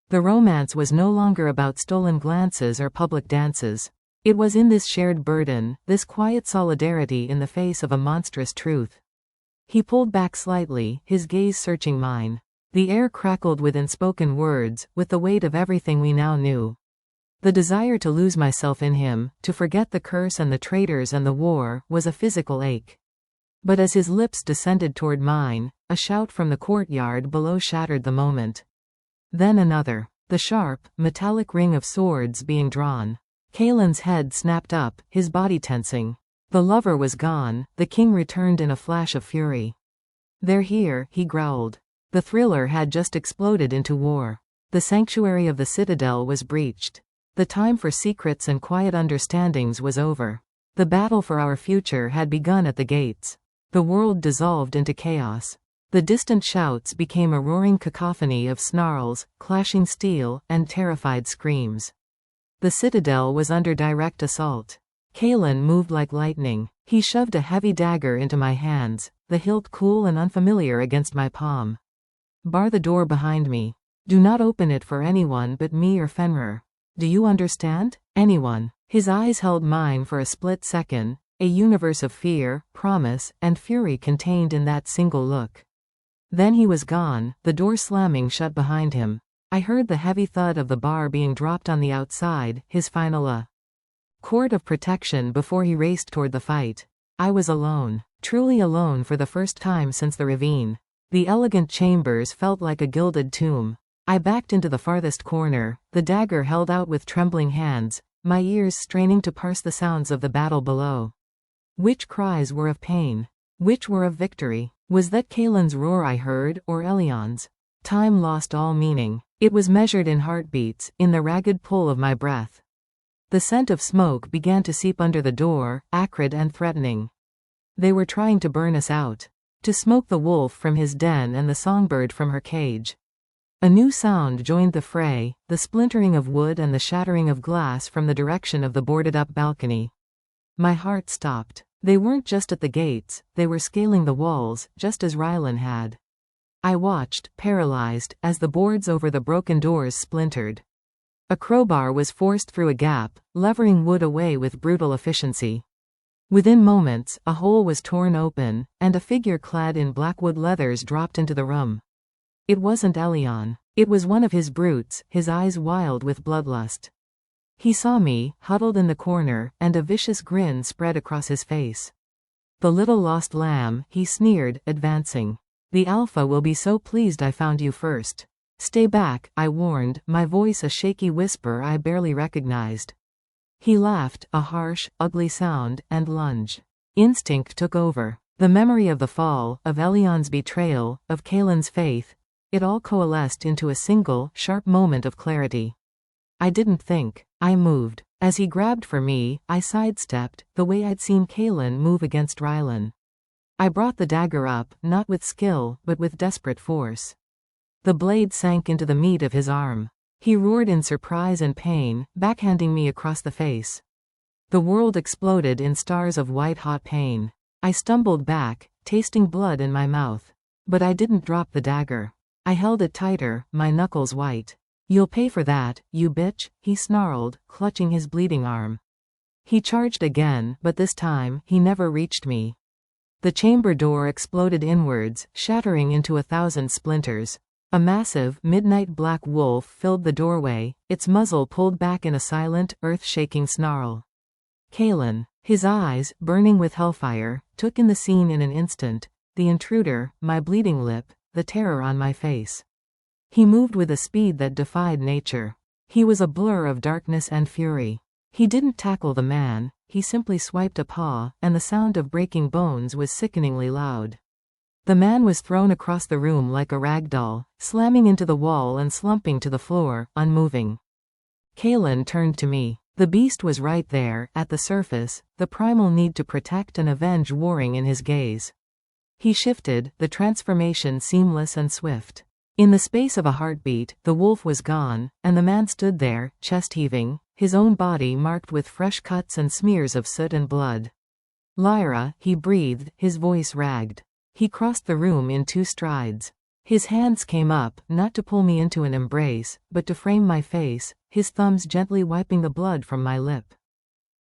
The romance was no longer about stolen glances or public dances. It was in this shared burden, this quiet solidarity in the face of a monstrous truth. He pulled back slightly, his gaze searching mine. The air crackled with unspoken words, with the weight of everything we now knew. The desire to lose myself in him, to forget the curse and the traitors and the war, was a physical ache. But as his lips descended toward mine, a shout from the courtyard below shattered the moment. Then another. The sharp, metallic ring of swords being drawn. Kaelin's head snapped up, his body tensing. The lover was gone, the king returned in a flash of fury. They're here, he growled. The thriller had just exploded into war. The sanctuary of the citadel was breached. The time for secrets and quiet understandings was over. The battle for our future had begun at the gates. The world dissolved into chaos. The distant shouts became a roaring cacophony of snarls, clashing steel, and terrified screams. The citadel was under direct assault. Kaelin moved like lightning. He shoved a heavy dagger into my hands, the hilt cool and unfamiliar against my palm. Bar the door behind me. Do not open it for anyone but me or Fenrir. Do you understand? Anyone. His eyes held mine for a split second, a universe of fear, promise, and fury contained in that single look. Then he was gone, the door slamming shut behind him. I heard the heavy thud of the bar being dropped on the outside, his final cord of protection before he raced toward the fight. I was alone, truly alone for the first time since the ravine. The elegant chambers felt like a gilded tomb. I backed into the farthest corner, the dagger held out with trembling hands, my ears straining to parse the sounds of the battle below. Which cries were of pain? Which were of victory? Was that Kaelin's roar I heard, or Elion's? Time lost all meaning. It was measured in heartbeats, in the ragged pull of my breath. The scent of smoke began to seep under the door, acrid and threatening. They were trying to burn us out. To smoke the wolf from his den and the songbird from her cage. A new sound joined the fray, the splintering of wood and the shattering of glass from the direction of the boarded-up balcony. My heart stopped. They weren't just at the gates, they were scaling the walls, just as Rylan had. I watched, paralyzed, as the boards over the broken doors splintered. A crowbar was forced through a gap, levering wood away with brutal efficiency. Within moments, a hole was torn open, and a figure clad in blackwood leathers dropped into the room. It wasn't Elion. It was one of his brutes, his eyes wild with bloodlust. He saw me, huddled in the corner, and a vicious grin spread across his face. The little lost lamb, he sneered, advancing. The Alpha will be so pleased I found you first. Stay back, I warned, my voice a shaky whisper I barely recognized. He laughed, a harsh, ugly sound, and lunged. Instinct took over. The memory of the fall, of Elion's betrayal, of Kaelin's faith, it all coalesced into a single, sharp moment of clarity. I didn't think. I moved. As he grabbed for me, I sidestepped, the way I'd seen Kaelin move against Rylan. I brought the dagger up, not with skill, but with desperate force. The blade sank into the meat of his arm. He roared in surprise and pain, backhanding me across the face. The world exploded in stars of white-hot pain. I stumbled back, tasting blood in my mouth. But I didn't drop the dagger. I held it tighter, my knuckles white. You'll pay for that, you bitch, he snarled, clutching his bleeding arm. He charged again, but this time, he never reached me. The chamber door exploded inwards, shattering into 1,000 splinters. A massive, midnight black wolf filled the doorway, its muzzle pulled back in a silent, earth-shaking snarl. Kaelin, his eyes, burning with hellfire, took in the scene in an instant, the intruder, my bleeding lip, the terror on my face. He moved with a speed that defied nature. He was a blur of darkness and fury. He didn't tackle the man, he simply swiped a paw, and the sound of breaking bones was sickeningly loud. The man was thrown across the room like a rag doll, slamming into the wall and slumping to the floor, unmoving. Kalen turned to me. The beast was right there, at the surface, the primal need to protect and avenge warring in his gaze. He shifted, the transformation seamless and swift. In the space of a heartbeat, the wolf was gone, and the man stood there, chest heaving, his own body marked with fresh cuts and smears of soot and blood. "Lyra," he breathed, his voice ragged. He crossed the room in 2 strides. His hands came up, not to pull me into an embrace, but to frame my face, his thumbs gently wiping the blood from my lip.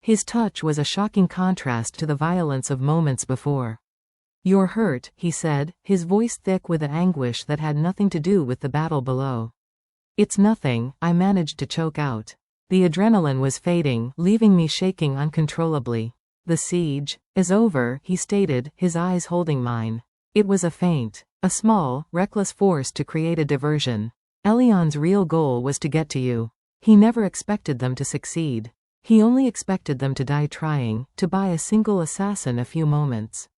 His touch was a shocking contrast to the violence of moments before. "You're hurt," he said, his voice thick with an anguish that had nothing to do with the battle below. "It's nothing," I managed to choke out. The adrenaline was fading, leaving me shaking uncontrollably. "The siege is over," he stated, his eyes holding mine. It was a feint, a small, reckless force to create a diversion. Elion's real goal was to get to you. He never expected them to succeed. He only expected them to die trying, to buy a single assassin a few moments.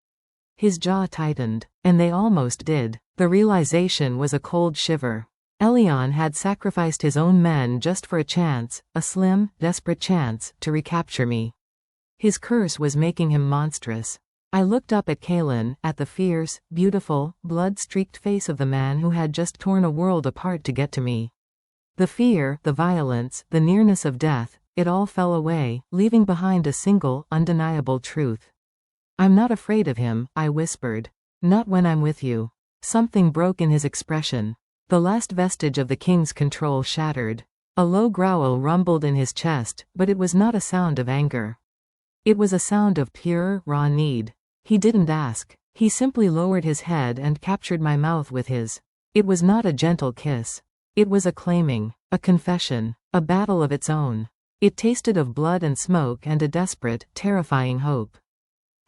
His jaw tightened. And they almost did. The realization was a cold shiver. Elion had sacrificed his own men just for a chance, a slim, desperate chance, to recapture me. His curse was making him monstrous. I looked up at Kalen, at the fierce, beautiful, blood-streaked face of the man who had just torn a world apart to get to me. The fear, the violence, the nearness of death, it all fell away, leaving behind a single, undeniable truth. "I'm not afraid of him," I whispered. "Not when I'm with you." Something broke in his expression. The last vestige of the king's control shattered. A low growl rumbled in his chest, but it was not a sound of anger. It was a sound of pure, raw need. He didn't ask. He simply lowered his head and captured my mouth with his. It was not a gentle kiss. It was a claiming, a confession, a battle of its own. It tasted of blood and smoke and a desperate, terrifying hope.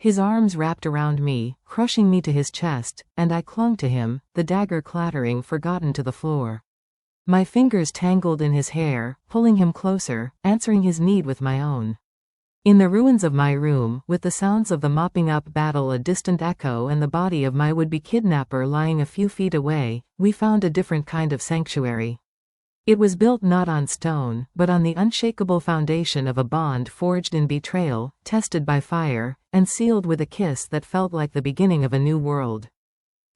His arms wrapped around me, crushing me to his chest, and I clung to him, the dagger clattering forgotten to the floor. My fingers tangled in his hair, pulling him closer, answering his need with my own. In the ruins of my room, with the sounds of the mopping-up battle a distant echo and the body of my would-be kidnapper lying a few feet away, we found a different kind of sanctuary. It was built not on stone, but on the unshakable foundation of a bond forged in betrayal, tested by fire, and sealed with a kiss that felt like the beginning of a new world.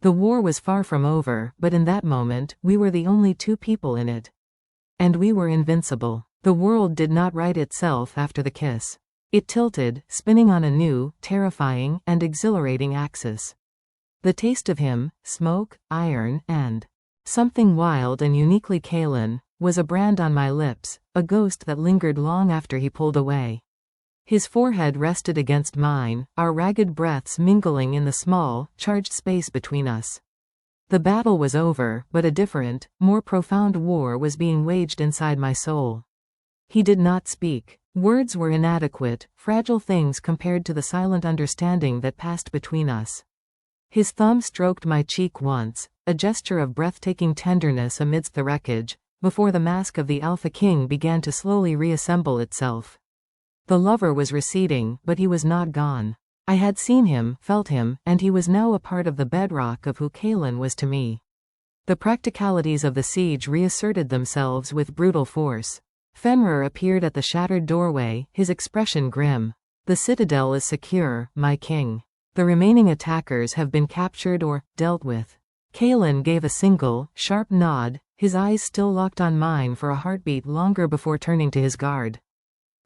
The war was far from over, but in that moment, we were the only 2 people in it. And we were invincible. The world did not right itself after the kiss. It tilted, spinning on a new, terrifying, and exhilarating axis. The taste of him, smoke, iron, and something wild and uniquely Kalen, was a brand on my lips, a ghost that lingered long after he pulled away. His forehead rested against mine, our ragged breaths mingling in the small, charged space between us. The battle was over, but a different, more profound war was being waged inside my soul. He did not speak. Words were inadequate, fragile things compared to the silent understanding that passed between us. His thumb stroked my cheek once, a gesture of breathtaking tenderness amidst the wreckage, before the mask of the Alpha King began to slowly reassemble itself. The lover was receding, but he was not gone. I had seen him, felt him, and he was now a part of the bedrock of who Kalen was to me. The practicalities of the siege reasserted themselves with brutal force. Fenrir appeared at the shattered doorway, his expression grim. "The citadel is secure, my king. The remaining attackers have been captured or dealt with." Kalen gave a single, sharp nod, his eyes still locked on mine for a heartbeat longer before turning to his guard.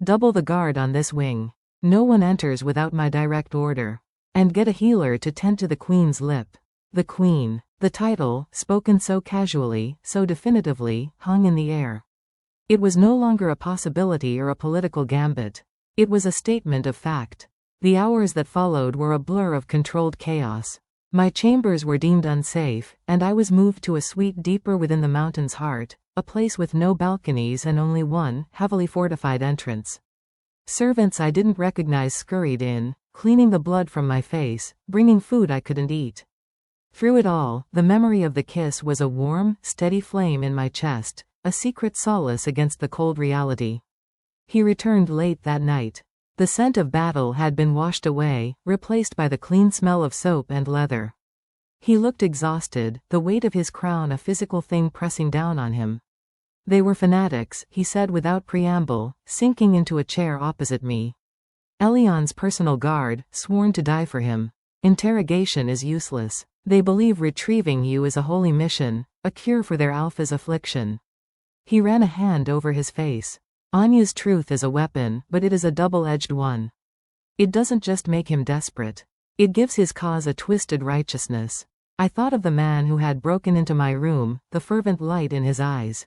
"Double the guard on this wing. No one enters without my direct order. And get a healer to tend to the queen's lip." The queen. The title, spoken so casually, so definitively, hung in the air. It was no longer a possibility or a political gambit. It was a statement of fact. The hours that followed were a blur of controlled chaos. My chambers were deemed unsafe, and I was moved to a suite deeper within the mountain's heart, a place with no balconies and only one, heavily fortified entrance. Servants I didn't recognize scurried in, cleaning the blood from my face, bringing food I couldn't eat. Through it all, the memory of the kiss was a warm, steady flame in my chest, a secret solace against the cold reality. He returned late that night. The scent of battle had been washed away, replaced by the clean smell of soap and leather. He looked exhausted, the weight of his crown a physical thing pressing down on him. They were fanatics, he said without preamble, sinking into a chair opposite me. Elion's personal guard, sworn to die for him. Interrogation is useless. They believe retrieving you is a holy mission, a cure for their alpha's affliction. He ran a hand over his face. Anya's truth is a weapon, but it is a double-edged one. It doesn't just make him desperate. It gives his cause a twisted righteousness. I thought of the man who had broken into my room, the fervent light in his eyes.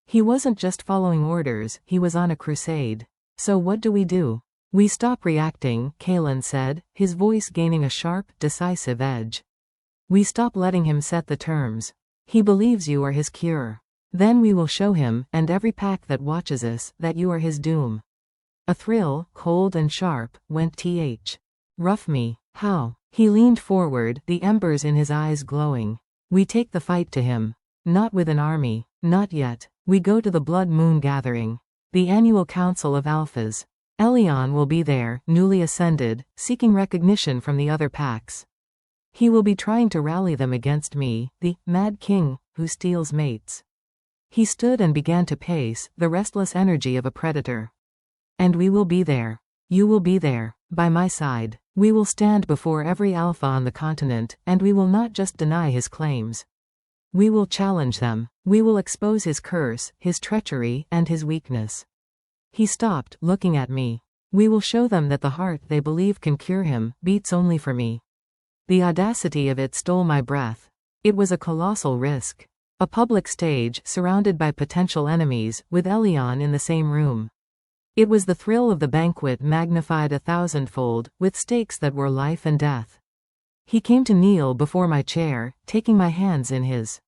He wasn't just following orders, he was on a crusade. So what do? We stop reacting, Kalen said, his voice gaining a sharp, decisive edge. We stop letting him set the terms. He believes you are his cure. Then we will show him, and every pack that watches us, that you are his doom. A thrill, cold and sharp, went th. Rough me. How? He leaned forward, the embers in his eyes glowing. We take the fight to him. Not with an army. Not yet. We go to the Blood Moon Gathering. The annual council of alphas. Elion will be there, newly ascended, seeking recognition from the other packs. He will be trying to rally them against me, the Mad King, who steals mates. He stood and began to pace, the restless energy of a predator. And we will be there. You will be there, by my side. We will stand before every alpha on the continent, and we will not just deny his claims. We will challenge them. We will expose his curse, his treachery, and his weakness. He stopped, looking at me. We will show them that the heart they believe can cure him, beats only for me. The audacity of it stole my breath. It was a colossal risk. A public stage, surrounded by potential enemies, with Elion in the same room. It was the thrill of the banquet magnified 1,000-fold, with stakes that were life and death. He came to kneel before my chair, taking my hands in his.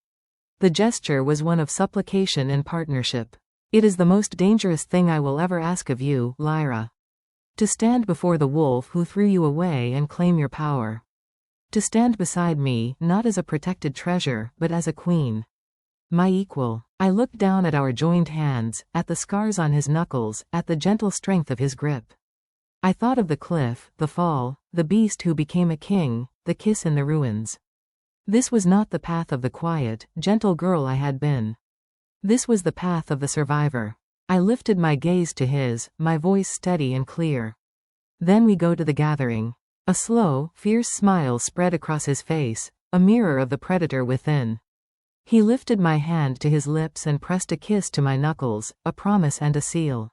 The gesture was one of supplication and partnership. It is the most dangerous thing I will ever ask of you, Lyra. To stand before the wolf who threw you away and claim your power. To stand beside me, not as a protected treasure, but as a queen. My equal. I looked down at our joined hands, at the scars on his knuckles, at the gentle strength of his grip. I thought of the cliff, the fall, the beast who became a king, the kiss in the ruins. This was not the path of the quiet, gentle girl I had been. This was the path of the survivor. I lifted my gaze to his, my voice steady and clear. Then we go to the gathering. A slow, fierce smile spread across his face, a mirror of the predator within. He lifted my hand to his lips and pressed a kiss to my knuckles, a promise and a seal.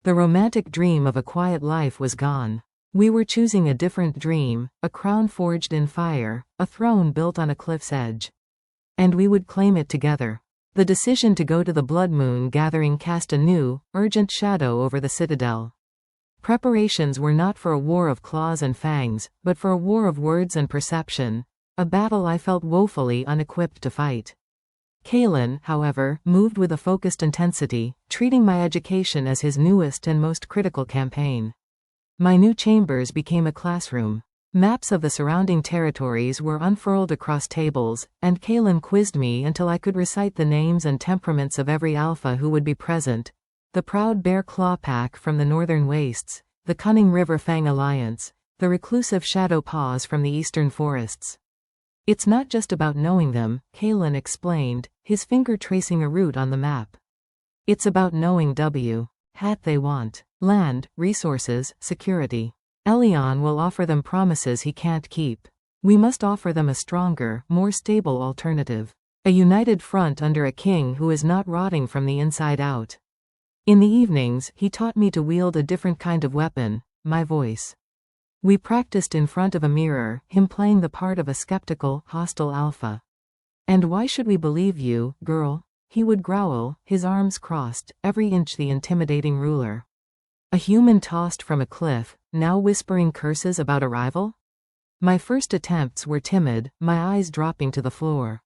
The romantic dream of a quiet life was gone. We were choosing a different dream, a crown forged in fire, a throne built on a cliff's edge. And we would claim it together. The decision to go to the Blood Moon Gathering cast a new, urgent shadow over the citadel. Preparations were not for a war of claws and fangs, but for a war of words and perception, a battle I felt woefully unequipped to fight. Kalen, however, moved with a focused intensity, treating my education as his newest and most critical campaign. My new chambers became a classroom. Maps of the surrounding territories were unfurled across tables, and Kalen quizzed me until I could recite the names and temperaments of every alpha who would be present. The proud Bear Claw Pack from the northern wastes, the cunning River Fang Alliance, the reclusive Shadow Paws from the eastern forests. It's not just about knowing them, Kalen explained, his finger tracing a route on the map. It's about knowing what they want. Land, resources, security. Elion will offer them promises he can't keep. We must offer them a stronger, more stable alternative. A united front under a king who is not rotting from the inside out. In the evenings, he taught me to wield a different kind of weapon, my voice. We practiced in front of a mirror, him playing the part of a skeptical, hostile alpha. And why should we believe you, girl? He would growl, his arms crossed, every inch the intimidating ruler. A human tossed from a cliff, now whispering curses about a rival? My first attempts were timid, my eyes dropping to the floor.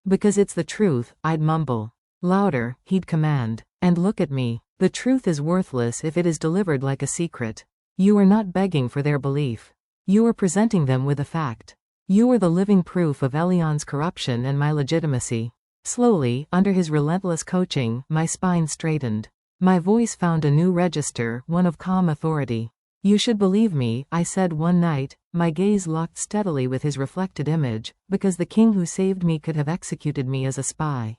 Because it's the truth, I'd mumble. Louder, he'd command. And look at me. The truth is worthless if it is delivered like a secret. You are not begging for their belief. You are presenting them with a fact. You are the living proof of Elion's corruption and my legitimacy. Slowly, under his relentless coaching, my spine straightened. My voice found a new register, one of calm authority. You should believe me, I said one night, my gaze locked steadily with his reflected image, because the king who saved me could have executed me as a spy.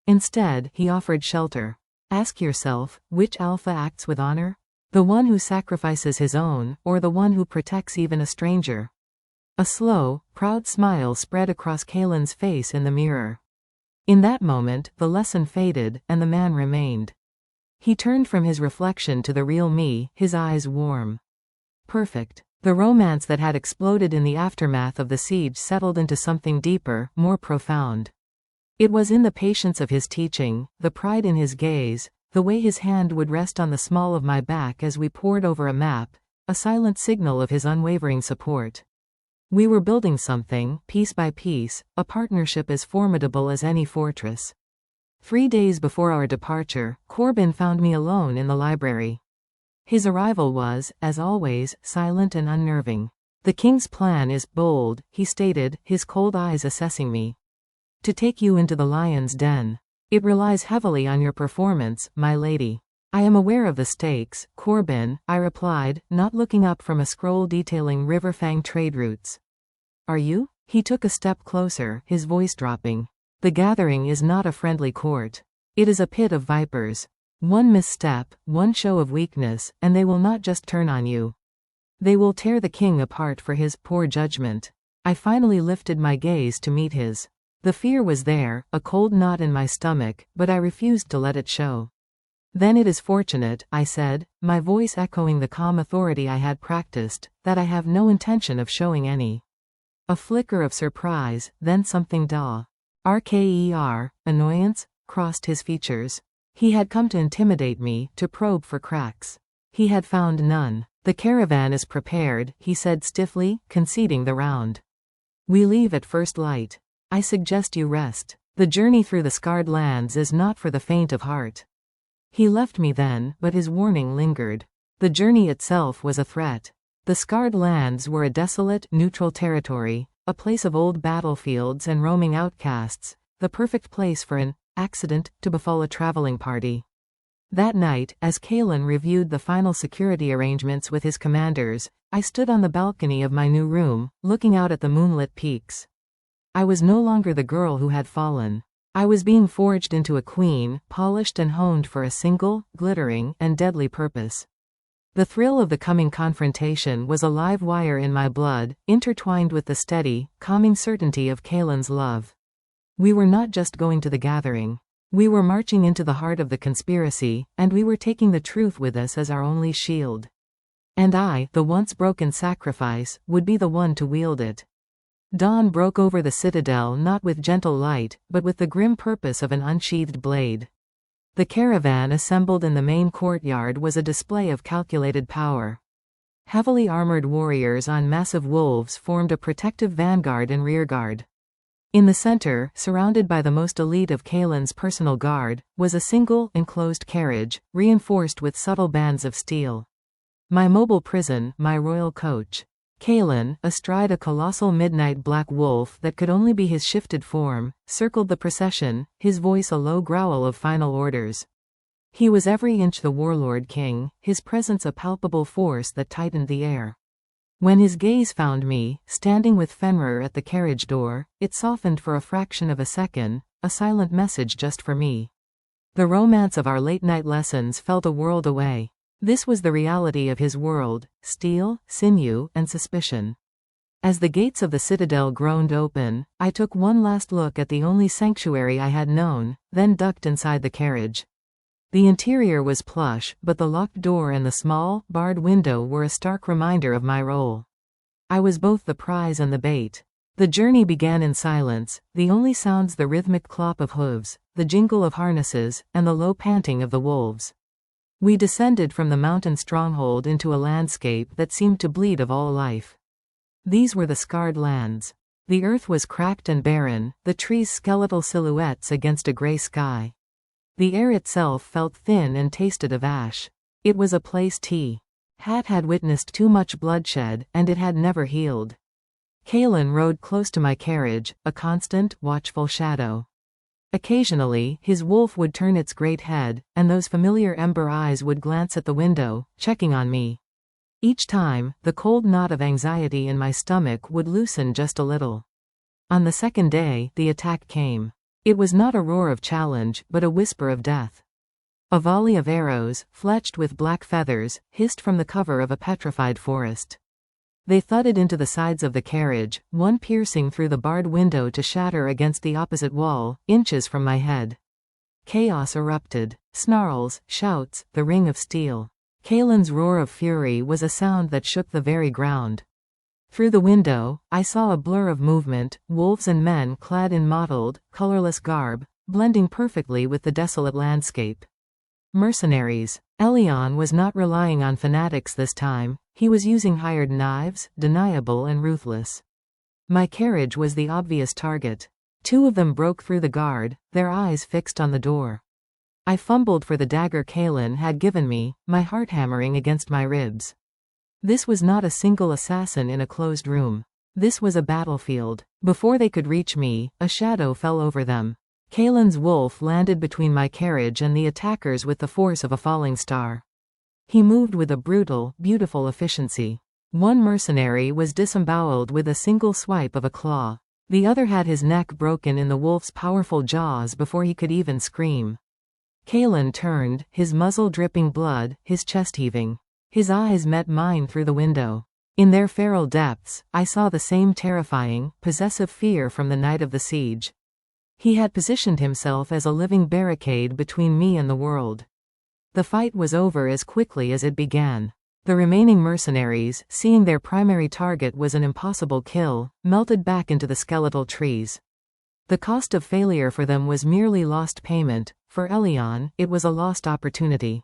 Instead, he offered shelter. Ask yourself, which alpha acts with honor? The one who sacrifices his own, or the one who protects even a stranger? A slow, proud smile spread across Kalen's face in the mirror. In that moment, the lesson faded, and the man remained. He turned from his reflection to the real me, his eyes warm. Perfect. The romance that had exploded in the aftermath of the siege settled into something deeper, more profound. It was in the patience of his teaching, the pride in his gaze, the way his hand would rest on the small of my back as we pored over a map, a silent signal of his unwavering support. We were building something, piece by piece, a partnership as formidable as any fortress. 3 days before our departure, Corbin found me alone in the library. His arrival was, as always, silent and unnerving. The king's plan is bold, he stated, his cold eyes assessing me. To take you into the lion's den. It relies heavily on your performance, my lady. I am aware of the stakes, Corbin, I replied, not looking up from a scroll detailing Riverfang trade routes. Are you? He took a step closer, his voice dropping. The gathering is not a friendly court. It is a pit of vipers. One misstep, one show of weakness, and they will not just turn on you. They will tear the king apart for his poor judgment. I finally lifted my gaze to meet his. The fear was there, a cold knot in my stomach, but I refused to let it show. Then it is fortunate, I said, my voice echoing the calm authority I had practiced, that I have no intention of showing any. A flicker of surprise, then something dull. Annoyance, crossed his features. He had come to intimidate me, to probe for cracks. He had found none. The caravan is prepared, he said stiffly, conceding the round. We leave at first light. I suggest you rest. The journey through the scarred lands is not for the faint of heart. He left me then, but his warning lingered. The journey itself was a threat. The scarred lands were a desolate, neutral territory, a place of old battlefields and roaming outcasts, the perfect place for an accident to befall a traveling party. That night, as Kalen reviewed the final security arrangements with his commanders, I stood on the balcony of my new room, looking out at the moonlit peaks. I was no longer the girl who had fallen. I was being forged into a queen, polished and honed for a single, glittering, and deadly purpose. The thrill of the coming confrontation was a live wire in my blood, intertwined with the steady, calming certainty of Kalen's love. We were not just going to the gathering. We were marching into the heart of the conspiracy, and we were taking the truth with us as our only shield. And I, the once broken sacrifice, would be the one to wield it. Dawn broke over the citadel not with gentle light, but with the grim purpose of an unsheathed blade. The caravan assembled in the main courtyard was a display of calculated power. Heavily armored warriors on massive wolves formed a protective vanguard and rearguard. In the center, surrounded by the most elite of Kalen's personal guard, was a single, enclosed carriage, reinforced with subtle bands of steel. My mobile prison, my royal coach. Kalen, astride a colossal midnight black wolf that could only be his shifted form, circled the procession, his voice a low growl of final orders. He was every inch the warlord king, his presence a palpable force that tightened the air. When his gaze found me, standing with Fenrir at the carriage door, it softened for a fraction of a second, a silent message just for me. The romance of our late-night lessons felt a world away. This was the reality of his world, steel, sinew, and suspicion. As the gates of the citadel groaned open, I took one last look at the only sanctuary I had known, then ducked inside the carriage. The interior was plush, but the locked door and the small, barred window were a stark reminder of my role. I was both the prize and the bait. The journey began in silence, the only sounds the rhythmic clop of hooves, the jingle of harnesses, and the low panting of the wolves. We descended from the mountain stronghold into a landscape that seemed to bleed of all life. These were the scarred lands. The earth was cracked and barren, the trees skeletal silhouettes against a gray sky. The air itself felt thin and tasted of ash. It was a place Hat had witnessed too much bloodshed, and it had never healed. Kalen rode close to my carriage, a constant, watchful shadow. Occasionally, his wolf would turn its great head, and those familiar ember eyes would glance at the window, checking on me. Each time, the cold knot of anxiety in my stomach would loosen just a little. On the second day, the attack came. It was not a roar of challenge, but a whisper of death. A volley of arrows, fletched with black feathers, hissed from the cover of a petrified forest. They thudded into the sides of the carriage, one piercing through the barred window to shatter against the opposite wall, inches from my head. Chaos erupted. Snarls, shouts, the ring of steel. Kalen's roar of fury was a sound that shook the very ground. Through the window, I saw a blur of movement, wolves and men clad in mottled, colorless garb, blending perfectly with the desolate landscape. Mercenaries. Elion was not relying on fanatics this time, he was using hired knives, deniable and ruthless. My carriage was the obvious target. 2 of them broke through the guard, their eyes fixed on the door. I fumbled for the dagger Kalen had given me, my heart hammering against my ribs. This was not a single assassin in a closed room. This was a battlefield. Before they could reach me, a shadow fell over them. Kalen's wolf landed between my carriage and the attackers with the force of a falling star. He moved with a brutal, beautiful efficiency. One mercenary was disemboweled with a single swipe of a claw. The other had his neck broken in the wolf's powerful jaws before he could even scream. Kalen turned, his muzzle dripping blood, his chest heaving. His eyes met mine through the window. In their feral depths, I saw the same terrifying, possessive fear from the night of the siege. He had positioned himself as a living barricade between me and the world. The fight was over as quickly as it began. The remaining mercenaries, seeing their primary target was an impossible kill, melted back into the skeletal trees. The cost of failure for them was merely lost payment, for Elion, it was a lost opportunity.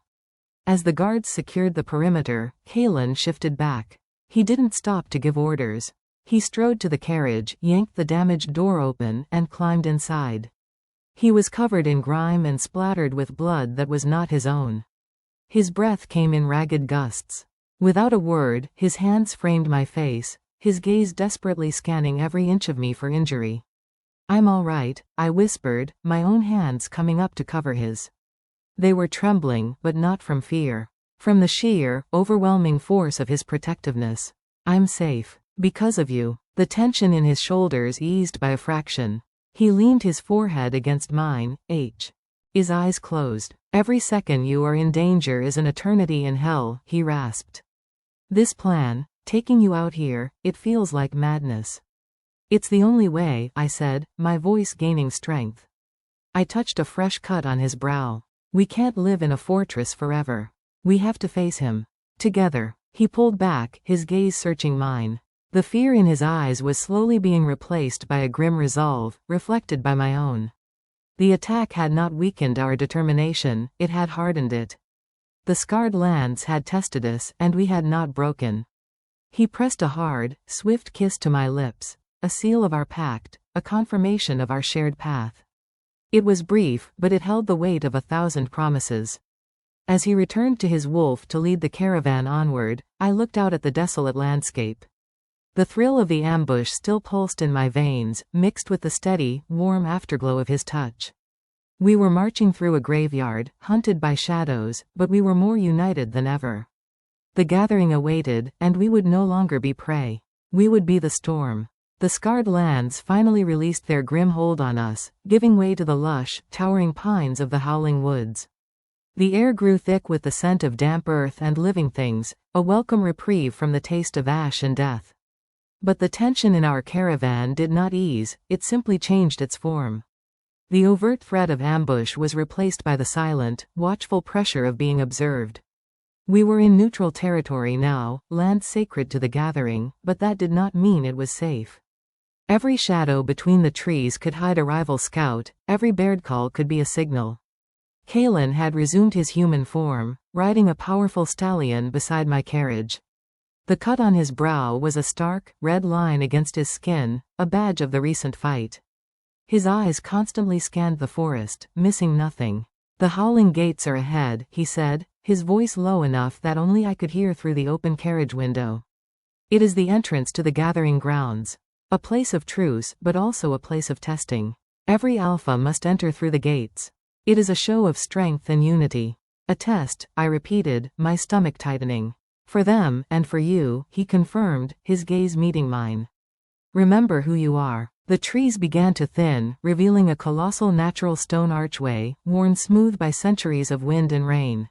As the guards secured the perimeter, Kalen shifted back. He didn't stop to give orders. He strode to the carriage, yanked the damaged door open, and climbed inside. He was covered in grime and splattered with blood that was not his own. His breath came in ragged gusts. Without a word, his hands framed my face, his gaze desperately scanning every inch of me for injury. "I'm all right," I whispered, my own hands coming up to cover his. They were trembling, but not from fear. From the sheer, overwhelming force of his protectiveness. "I'm safe. Because of you." The tension in his shoulders eased by a fraction. He leaned his forehead against mine, his eyes closed. "Every second you are in danger is an eternity in hell," he rasped. "This plan, taking you out here, it feels like madness." "It's the only way," I said, my voice gaining strength. I touched a fresh cut on his brow. "We can't live in a fortress forever. We have to face him. Together." He pulled back, his gaze searching mine. The fear in his eyes was slowly being replaced by a grim resolve, reflected by my own. The attack had not weakened our determination, it had hardened it. The scarred lands had tested us, and we had not broken. He pressed a hard, swift kiss to my lips, a seal of our pact, a confirmation of our shared path. It was brief, but it held the weight of 1,000 promises. As he returned to his wolf to lead the caravan onward, I looked out at the desolate landscape. The thrill of the ambush still pulsed in my veins, mixed with the steady, warm afterglow of his touch. We were marching through a graveyard, hunted by shadows, but we were more united than ever. The gathering awaited, and we would no longer be prey. We would be the storm. The scarred lands finally released their grim hold on us, giving way to the lush, towering pines of the howling woods. The air grew thick with the scent of damp earth and living things, a welcome reprieve from the taste of ash and death. But the tension in our caravan did not ease, it simply changed its form. The overt threat of ambush was replaced by the silent, watchful pressure of being observed. We were in neutral territory now, land sacred to the gathering, but that did not mean it was safe. Every shadow between the trees could hide a rival scout, every bird call could be a signal. Kalen had resumed his human form, riding a powerful stallion beside my carriage. The cut on his brow was a stark, red line against his skin, a badge of the recent fight. His eyes constantly scanned the forest, missing nothing. "The howling gates are ahead," he said, his voice low enough that only I could hear through the open carriage window. "It is the entrance to the gathering grounds. A place of truce, but also a place of testing. Every alpha must enter through the gates. It is a show of strength and unity." "A test," I repeated, my stomach tightening. For them, and for you, he confirmed, his gaze meeting mine. Remember who you are. The trees began to thin, revealing a colossal natural stone archway, worn smooth by centuries of wind and rain.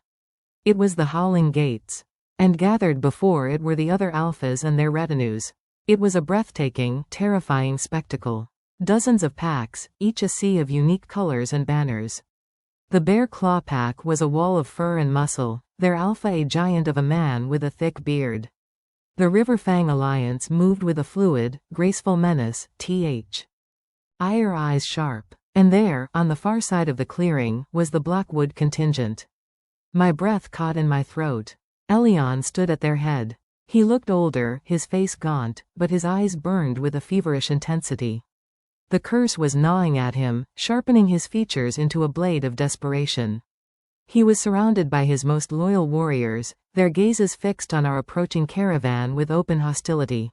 It was the Howling Gates. And gathered before it were the other alphas and their retinues. It was a breathtaking, terrifying spectacle. Dozens of packs, each a sea of unique colors and banners. The Bear Claw pack was a wall of fur and muscle, their alpha a giant of a man with a thick beard. The River Fang Alliance moved with a fluid, graceful menace, ire eyes sharp. And there, on the far side of the clearing, was the Blackwood contingent. My breath caught in my throat. Elion stood at their head. He looked older, his face gaunt, but his eyes burned with a feverish intensity. The curse was gnawing at him, sharpening his features into a blade of desperation. He was surrounded by his most loyal warriors, their gazes fixed on our approaching caravan with open hostility.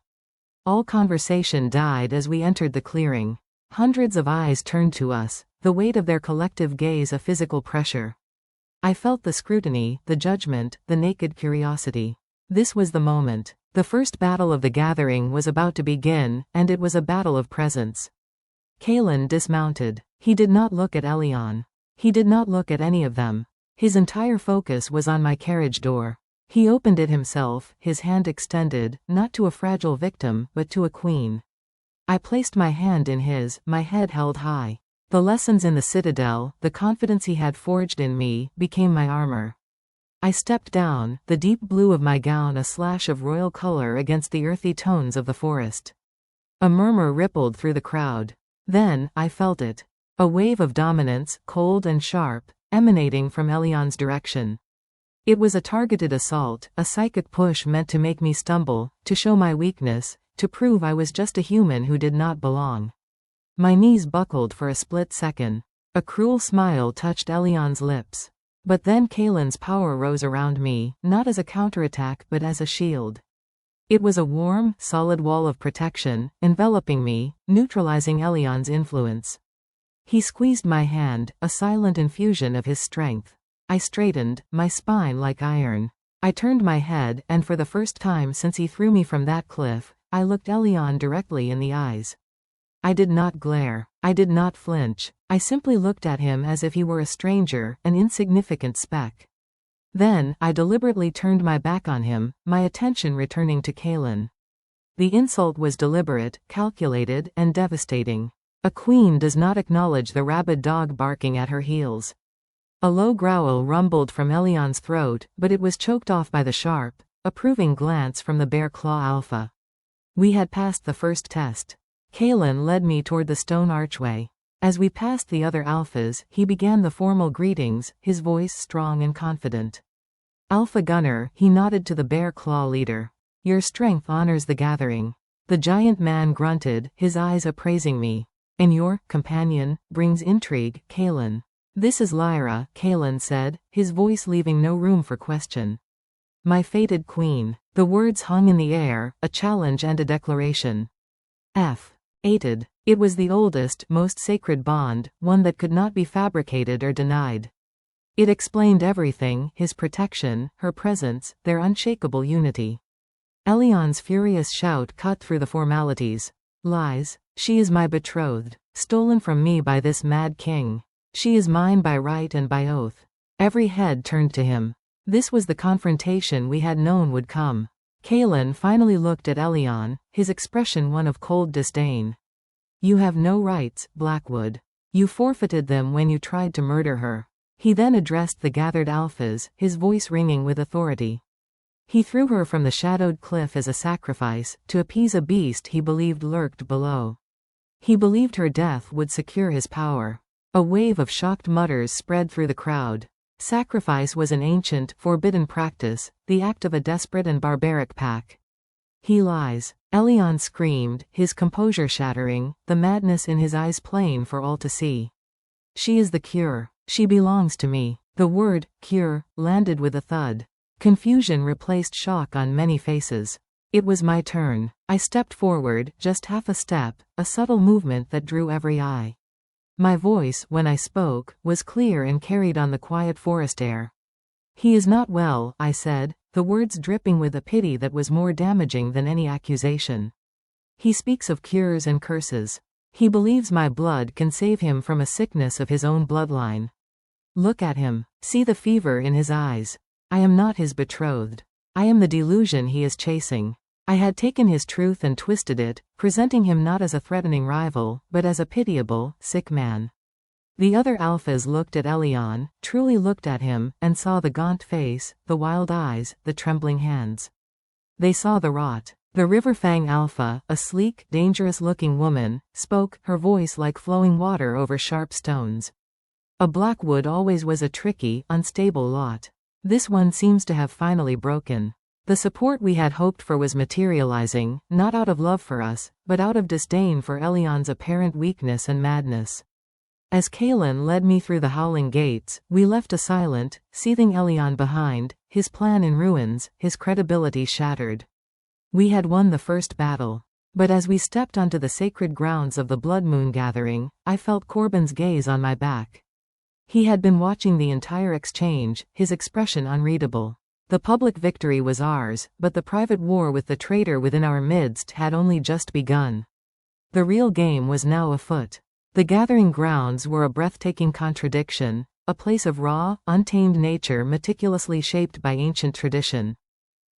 All conversation died as we entered the clearing. Hundreds of eyes turned to us, the weight of their collective gaze a physical pressure. I felt the scrutiny, the judgment, the naked curiosity. This was the moment. The first battle of the gathering was about to begin, and it was a battle of presence. Kalen dismounted. He did not look at Elion. He did not look at any of them. His entire focus was on my carriage door. He opened it himself, his hand extended, not to a fragile victim, but to a queen. I placed my hand in his, my head held high. The lessons in the citadel, the confidence he had forged in me, became my armor. I stepped down, the deep blue of my gown a slash of royal color against the earthy tones of the forest. A murmur rippled through the crowd. Then, I felt it. A wave of dominance, cold and sharp, emanating from Elion's direction. It was a targeted assault, a psychic push meant to make me stumble, to show my weakness, to prove I was just a human who did not belong. My knees buckled for a split second. A cruel smile touched Elion's lips. But then Kalen's power rose around me, not as a counterattack but as a shield. It was a warm, solid wall of protection, enveloping me, neutralizing Elion's influence. He squeezed my hand, a silent infusion of his strength. I straightened, my spine like iron. I turned my head, and for the first time since he threw me from that cliff, I looked Elion directly in the eyes. I did not glare. I did not flinch. I simply looked at him as if he were a stranger, an insignificant speck. Then, I deliberately turned my back on him, my attention returning to Kalen. The insult was deliberate, calculated, and devastating. A queen does not acknowledge the rabid dog barking at her heels. A low growl rumbled from Elion's throat, but it was choked off by the sharp, approving glance from the Bear Claw Alpha. We had passed the first test. Kalen led me toward the stone archway. As we passed the other alphas, he began the formal greetings, his voice strong and confident. Alpha Gunner, he nodded to the Bear Claw leader. Your strength honors the gathering. The giant man grunted, his eyes appraising me. And your companion brings intrigue, Kalen. This is Lyra, Kalen said, his voice leaving no room for question. My fated queen. The words hung in the air, a challenge and a declaration. Ated. It was the oldest, most sacred bond, one that could not be fabricated or denied. It explained everything, his protection, her presence, their unshakable unity. Elion's furious shout cut through the formalities. Lies. She is my betrothed, stolen from me by this mad king. She is mine by right and by oath. Every head turned to him. This was the confrontation we had known would come. Kalen finally looked at Elion, his expression one of cold disdain. You have no rights, Blackwood. You forfeited them when you tried to murder her. He then addressed the gathered alphas, his voice ringing with authority. He threw her from the shadowed cliff as a sacrifice, to appease a beast he believed lurked below. He believed her death would secure his power. A wave of shocked mutters spread through the crowd. Sacrifice was an ancient, forbidden practice, the act of a desperate and barbaric pack. He lies. Elion screamed, his composure shattering, the madness in his eyes plain for all to see. She is the cure. She belongs to me. The word, cure, landed with a thud. Confusion replaced shock on many faces. It was my turn. I stepped forward, just half a step, a subtle movement that drew every eye. My voice, when I spoke, was clear and carried on the quiet forest air. He is not well, I said, the words dripping with a pity that was more damaging than any accusation. He speaks of cures and curses. He believes my blood can save him from a sickness of his own bloodline. Look at him. See the fever in his eyes. I am not his betrothed. I am the delusion he is chasing. I had taken his truth and twisted it, presenting him not as a threatening rival, but as a pitiable, sick man. The other alphas looked at Elion, truly looked at him, and saw the gaunt face, the wild eyes, the trembling hands. They saw the rot. The Riverfang Alpha, a sleek, dangerous-looking woman, spoke, her voice like flowing water over sharp stones. A Blackwood always was a tricky, unstable lot. This one seems to have finally broken. The support we had hoped for was materializing, not out of love for us, but out of disdain for Elion's apparent weakness and madness. As Kalen led me through the howling gates, we left a silent, seething Elion behind, his plan in ruins, his credibility shattered. We had won the first battle. But as we stepped onto the sacred grounds of the Blood Moon Gathering, I felt Corbin's gaze on my back. He had been watching the entire exchange, his expression unreadable. The public victory was ours, but the private war with the traitor within our midst had only just begun. The real game was now afoot. The gathering grounds were a breathtaking contradiction, a place of raw, untamed nature meticulously shaped by ancient tradition.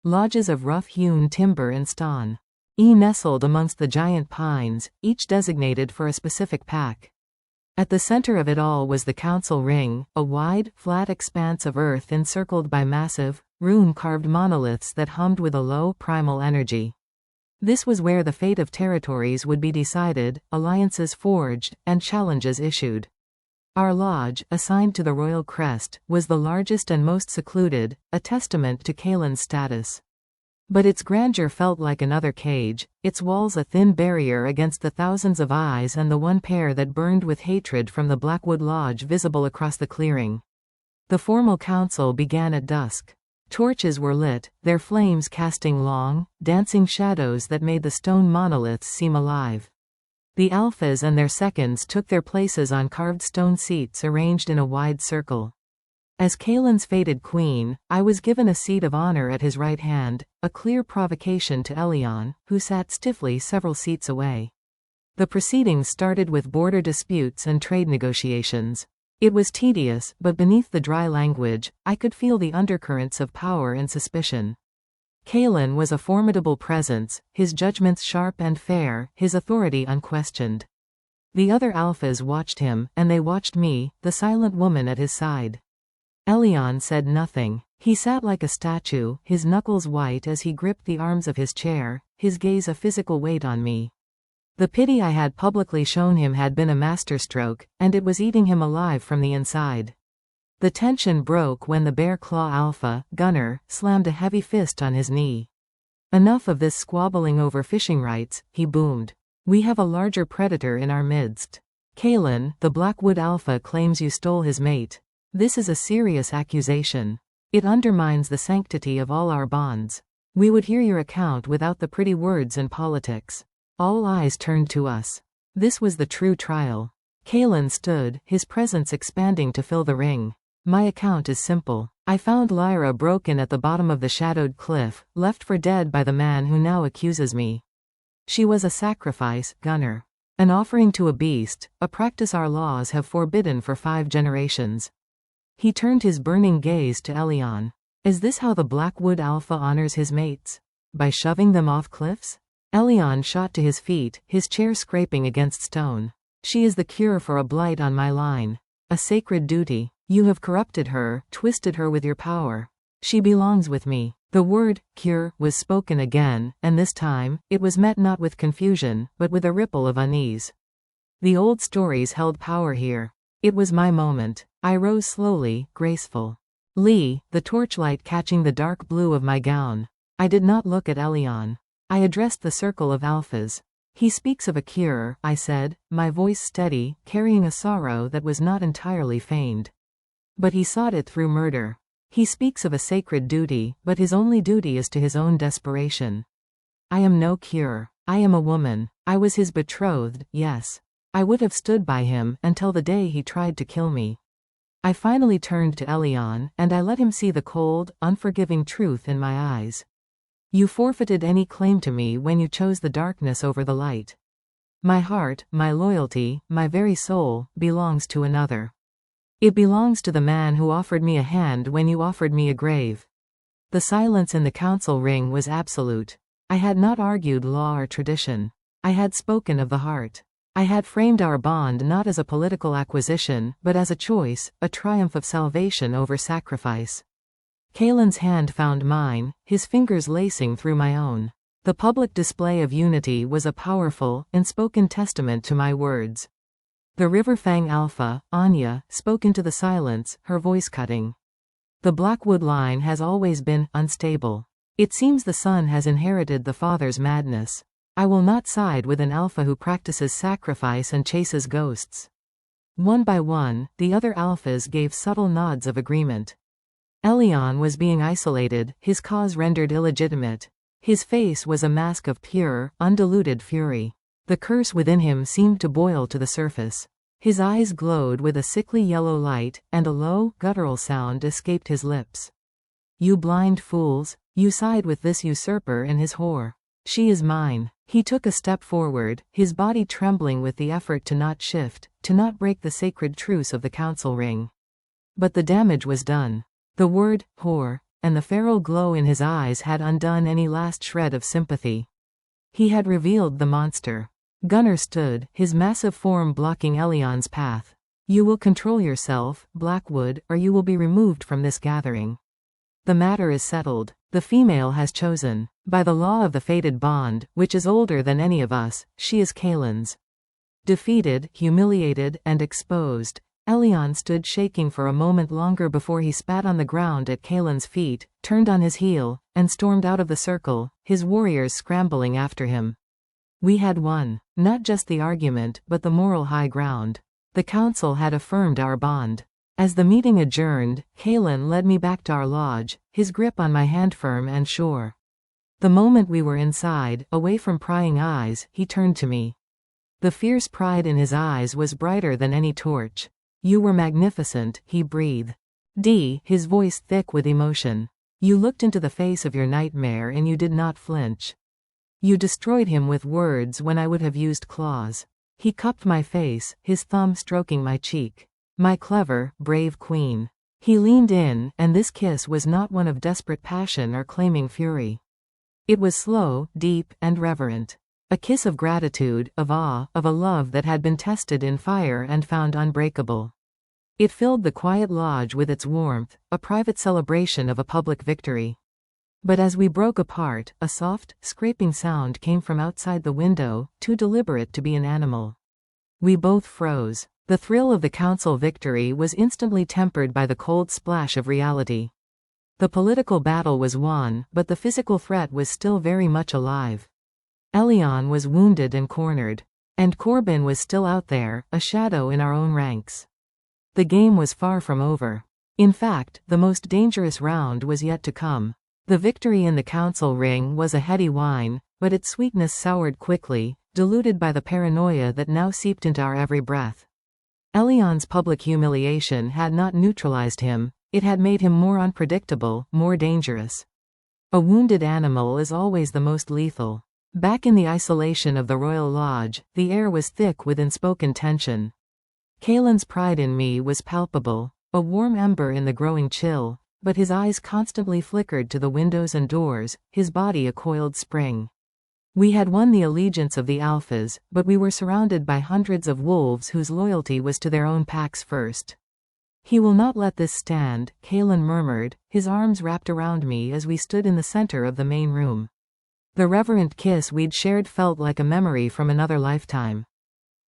Lodges of rough-hewn timber and stone, nestled amongst the giant pines, each designated for a specific pack. At the center of it all was the council ring, a wide, flat expanse of earth encircled by massive, rune-carved monoliths that hummed with a low, primal energy. This was where the fate of territories would be decided, alliances forged, and challenges issued. Our lodge, assigned to the royal crest, was the largest and most secluded, a testament to Kalen's status. But its grandeur felt like another cage, its walls a thin barrier against the thousands of eyes and the one pair that burned with hatred from the Blackwood Lodge visible across the clearing. The formal council began at dusk. Torches were lit, their flames casting long, dancing shadows that made the stone monoliths seem alive. The alphas and their seconds took their places on carved stone seats arranged in a wide circle. As Kalen's fated queen, I was given a seat of honor at his right hand, a clear provocation to Elion, who sat stiffly several seats away. The proceedings started with border disputes and trade negotiations. It was tedious, but beneath the dry language, I could feel the undercurrents of power and suspicion. Kalen was a formidable presence, his judgments sharp and fair, his authority unquestioned. The other alphas watched him, and they watched me, the silent woman at his side. Elion said nothing. He sat like a statue, his knuckles white as he gripped the arms of his chair, his gaze a physical weight on me. The pity I had publicly shown him had been a masterstroke, and it was eating him alive from the inside. The tension broke when the Bear Claw Alpha, Gunner, slammed a heavy fist on his knee. Enough of this squabbling over fishing rights, he boomed. We have a larger predator in our midst. Kalen, the Blackwood Alpha claims you stole his mate. This is a serious accusation. It undermines the sanctity of all our bonds. We would hear your account without the pretty words and politics. All eyes turned to us. This was the true trial. Kalen stood, his presence expanding to fill the ring. My account is simple. I found Lyra broken at the bottom of the shadowed cliff, left for dead by the man who now accuses me. She was a sacrifice, Gunner. An offering to a beast, a practice our laws have forbidden for 5 generations. He turned his burning gaze to Elion. Is this how the Blackwood Alpha honors his mates? By shoving them off cliffs? Elion shot to his feet, his chair scraping against stone. She is the cure for a blight on my line. A sacred duty. You have corrupted her, twisted her with your power. She belongs with me. The word, cure, was spoken again, and this time, it was met not with confusion, but with a ripple of unease. The old stories held power here. It was my moment. I rose slowly, graceful. Lee, the torchlight catching the dark blue of my gown. I did not look at Elion. I addressed the circle of alphas. He speaks of a cure, I said, my voice steady, carrying a sorrow that was not entirely feigned. But he sought it through murder. He speaks of a sacred duty, but his only duty is to his own desperation. I am no cure. I am a woman. I was his betrothed, yes. I would have stood by him, until the day he tried to kill me. I finally turned to Elion, and I let him see the cold, unforgiving truth in my eyes. You forfeited any claim to me when you chose the darkness over the light. My heart, my loyalty, my very soul, belongs to another. It belongs to the man who offered me a hand when you offered me a grave. The silence in the council ring was absolute. I had not argued law or tradition. I had spoken of the heart. I had framed our bond not as a political acquisition, but as a choice, a triumph of salvation over sacrifice. Kalen's hand found mine, his fingers lacing through my own. The public display of unity was a powerful, unspoken testament to my words. The Riverfang Alpha, Anya, spoke into the silence, her voice cutting. The Blackwood line has always been unstable. It seems the son has inherited the father's madness. I will not side with an alpha who practices sacrifice and chases ghosts. One by one, the other alphas gave subtle nods of agreement. Elion was being isolated, his cause rendered illegitimate. His face was a mask of pure, undiluted fury. The curse within him seemed to boil to the surface. His eyes glowed with a sickly yellow light, and a low, guttural sound escaped his lips. You blind fools, you side with this usurper and his whore. She is mine. He took a step forward, his body trembling with the effort to not shift, to not break the sacred truce of the council ring. But the damage was done. The word, whore, and the feral glow in his eyes had undone any last shred of sympathy. He had revealed the monster. Gunnar stood, his massive form blocking Elion's path. You will control yourself, Blackwood, or you will be removed from this gathering. The matter is settled. The female has chosen. By the law of the fated bond, which is older than any of us, she is Kalen's. Defeated, humiliated, and exposed, Elion stood shaking for a moment longer before he spat on the ground at Kalen's feet, turned on his heel, and stormed out of the circle, his warriors scrambling after him. We had won. Not just the argument, but the moral high ground. The council had affirmed our bond. As the meeting adjourned, Kalen led me back to our lodge, his grip on my hand firm and sure. The moment we were inside, away from prying eyes, he turned to me. The fierce pride in his eyes was brighter than any torch. You were magnificent, he breathed. His voice thick with emotion. You looked into the face of your nightmare and you did not flinch. You destroyed him with words when I would have used claws. He cupped my face, his thumb stroking my cheek. My clever, brave queen. He leaned in, and this kiss was not one of desperate passion or claiming fury. It was slow, deep, and reverent. A kiss of gratitude, of awe, of a love that had been tested in fire and found unbreakable. It filled the quiet lodge with its warmth, a private celebration of a public victory. But as we broke apart, a soft, scraping sound came from outside the window, too deliberate to be an animal. We both froze. The thrill of the council victory was instantly tempered by the cold splash of reality. The political battle was won, but the physical threat was still very much alive. Elion was wounded and cornered. And Corbin was still out there, a shadow in our own ranks. The game was far from over. In fact, the most dangerous round was yet to come. The victory in the council ring was a heady wine, but its sweetness soured quickly, diluted by the paranoia that now seeped into our every breath. Elion's public humiliation had not neutralized him, it had made him more unpredictable, more dangerous. A wounded animal is always the most lethal. Back in the isolation of the Royal Lodge, the air was thick with unspoken tension. Kalen's pride in me was palpable, a warm ember in the growing chill, but his eyes constantly flickered to the windows and doors, his body a coiled spring. We had won the allegiance of the Alphas, but we were surrounded by hundreds of wolves whose loyalty was to their own packs first. He will not let this stand, Kalen murmured, his arms wrapped around me as we stood in the center of the main room. The reverent kiss we'd shared felt like a memory from another lifetime.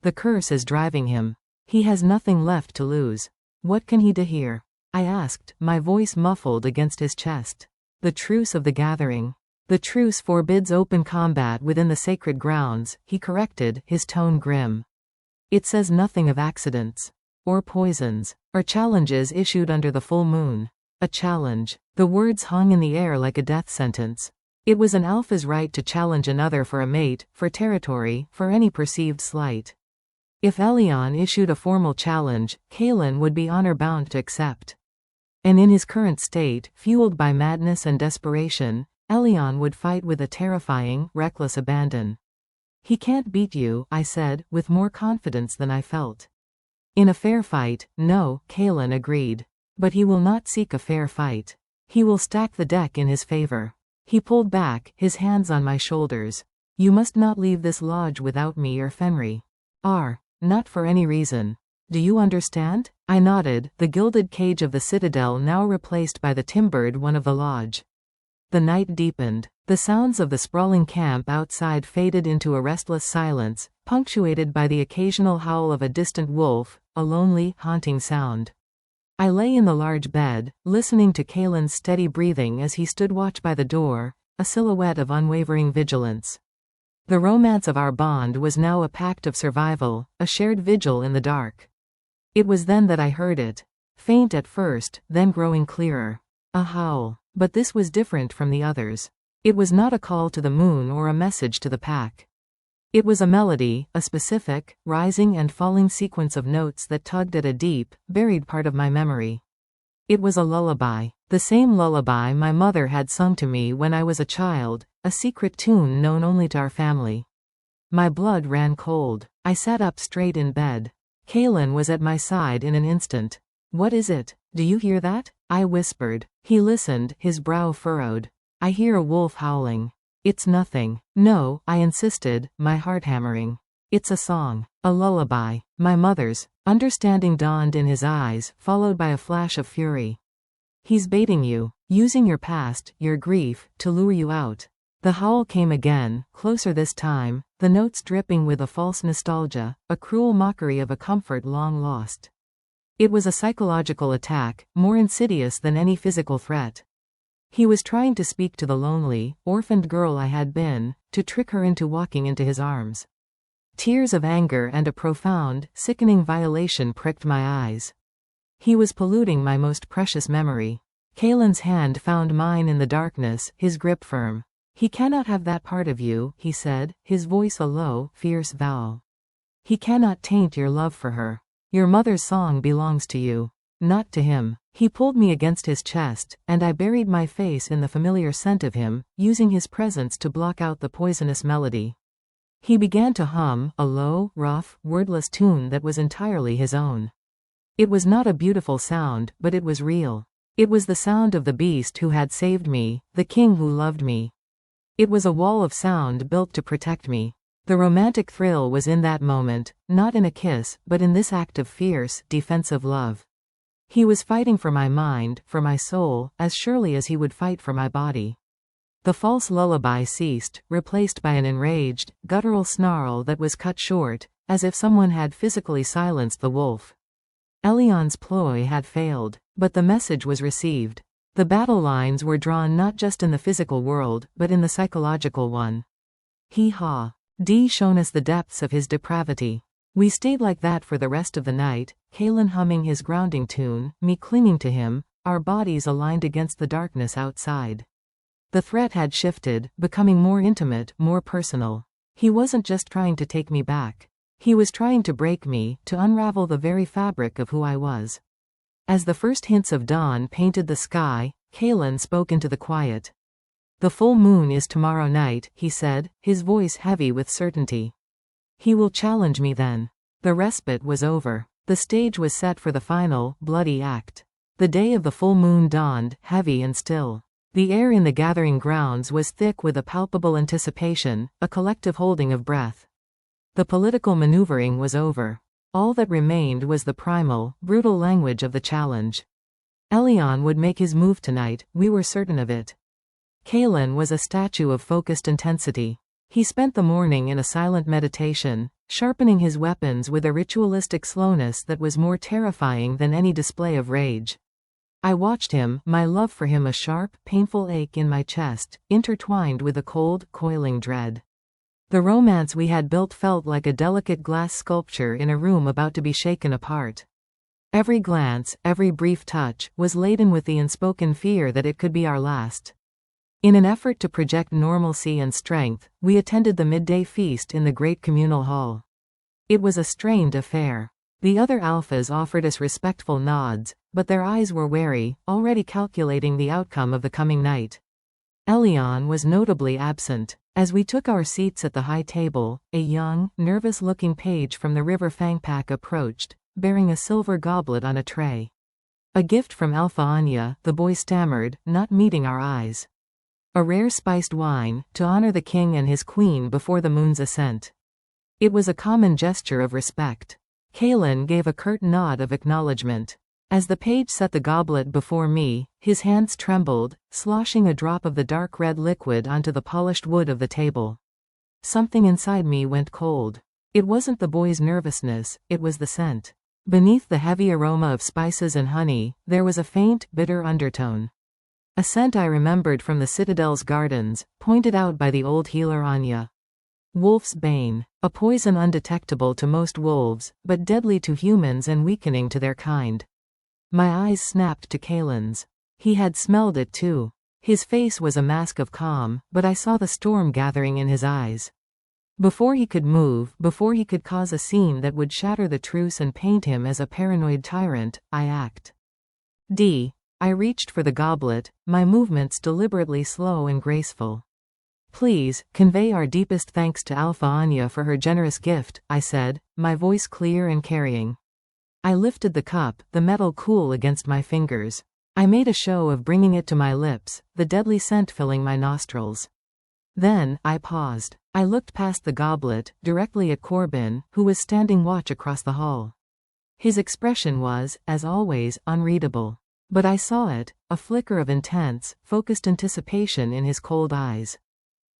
The curse is driving him. He has nothing left to lose. What can he do here? I asked, my voice muffled against his chest. The truce of the gathering. The truce forbids open combat within the sacred grounds, he corrected, his tone grim. It says nothing of accidents. Or poisons. Or challenges issued under the full moon. A challenge. The words hung in the air like a death sentence. It was an alpha's right to challenge another for a mate, for territory, for any perceived slight. If Elion issued a formal challenge, Kalen would be honor-bound to accept. And in his current state, fueled by madness and desperation, Elion would fight with a terrifying, reckless abandon. "He can't beat you," I said, with more confidence than I felt. "In a fair fight, no," Kalen agreed. "But he will not seek a fair fight. He will stack the deck in his favor." He pulled back, his hands on my shoulders. "You must not leave this lodge without me or Fenry. Not for any reason. Do you understand?" I nodded, the gilded cage of the citadel now replaced by the timbered one of the lodge. The night deepened. The sounds of the sprawling camp outside faded into a restless silence, punctuated by the occasional howl of a distant wolf, a lonely, haunting sound. I lay in the large bed, listening to Kalen's steady breathing as he stood watch by the door, a silhouette of unwavering vigilance. The romance of our bond was now a pact of survival, a shared vigil in the dark. It was then that I heard it. Faint at first, then growing clearer. A howl. But this was different from the others. It was not a call to the moon or a message to the pack. It was a melody, a specific, rising and falling sequence of notes that tugged at a deep, buried part of my memory. It was a lullaby. The same lullaby my mother had sung to me when I was a child, a secret tune known only to our family. My blood ran cold. I sat up straight in bed. Kalen was at my side in an instant. "What is it? Do you hear that?" I whispered. He listened, his brow furrowed. "I hear a wolf howling." "It's nothing." "No," I insisted, my heart hammering. "It's a song. A lullaby. My mother's." Understanding dawned in his eyes, followed by a flash of fury. "He's baiting you, using your past, your grief, to lure you out." The howl came again, closer this time, the notes dripping with a false nostalgia, a cruel mockery of a comfort long lost. It was a psychological attack, more insidious than any physical threat. He was trying to speak to the lonely, orphaned girl I had been, to trick her into walking into his arms. Tears of anger and a profound, sickening violation pricked my eyes. He was polluting my most precious memory. Kalen's hand found mine in the darkness, his grip firm. "He cannot have that part of you," he said, his voice a low, fierce vow. "He cannot taint your love for her. Your mother's song belongs to you, not to him." He pulled me against his chest, and I buried my face in the familiar scent of him, using his presence to block out the poisonous melody. He began to hum, a low, rough, wordless tune that was entirely his own. It was not a beautiful sound, but it was real. It was the sound of the beast who had saved me, the king who loved me. It was a wall of sound built to protect me. The romantic thrill was in that moment, not in a kiss, but in this act of fierce, defensive love. He was fighting for my mind, for my soul, as surely as he would fight for my body. The false lullaby ceased, replaced by an enraged, guttural snarl that was cut short, as if someone had physically silenced the wolf. Elion's ploy had failed, but the message was received. The battle lines were drawn not just in the physical world, but in the psychological one. Hee-haw. D shown us the depths of his depravity. We stayed like that for the rest of the night, Kalen humming his grounding tune, me clinging to him, our bodies aligned against the darkness outside. The threat had shifted, becoming more intimate, more personal. He wasn't just trying to take me back. He was trying to break me, to unravel the very fabric of who I was. As the first hints of dawn painted the sky, Kalen spoke into the quiet. "The full moon is tomorrow night," he said, his voice heavy with certainty. "He will challenge me then." The respite was over. The stage was set for the final, bloody act. The day of the full moon dawned, heavy and still. The air in the gathering grounds was thick with a palpable anticipation, a collective holding of breath. The political maneuvering was over. All that remained was the primal, brutal language of the challenge. Elion would make his move tonight, we were certain of it. Kalen was a statue of focused intensity. He spent the morning in a silent meditation, sharpening his weapons with a ritualistic slowness that was more terrifying than any display of rage. I watched him, my love for him a sharp, painful ache in my chest, intertwined with a cold, coiling dread. The romance we had built felt like a delicate glass sculpture in a room about to be shaken apart. Every glance, every brief touch, was laden with the unspoken fear that it could be our last. In an effort to project normalcy and strength, we attended the midday feast in the great communal hall. It was a strained affair. The other alphas offered us respectful nods, but their eyes were wary, already calculating the outcome of the coming night. Elion was notably absent. As we took our seats at the high table, a young, nervous-looking page from the River Fangpak approached, bearing a silver goblet on a tray. A gift from Alpha Anya, the boy stammered, not meeting our eyes. A rare spiced wine, to honor the king and his queen before the moon's ascent. It was a common gesture of respect. Kalen gave a curt nod of acknowledgement. As the page set the goblet before me, his hands trembled, sloshing a drop of the dark red liquid onto the polished wood of the table. Something inside me went cold. It wasn't the boy's nervousness, it was the scent. Beneath the heavy aroma of spices and honey, there was a faint, bitter undertone. A scent I remembered from the Citadel's gardens, pointed out by the old healer Anya. Wolf's bane, a poison undetectable to most wolves, but deadly to humans and weakening to their kind. My eyes snapped to Kalen's. He had smelled it too. His face was a mask of calm, but I saw the storm gathering in his eyes. Before he could move, before he could cause a scene that would shatter the truce and paint him as a paranoid tyrant, I act. I reached for the goblet, my movements deliberately slow and graceful. Please, convey our deepest thanks to Alpha Anya for her generous gift, I said, my voice clear and carrying. I lifted the cup, the metal cool against my fingers. I made a show of bringing it to my lips, the deadly scent filling my nostrils. Then, I paused. I looked past the goblet, directly at Corbin, who was standing watch across the hall. His expression was, as always, unreadable. But I saw it, a flicker of intense, focused anticipation in his cold eyes.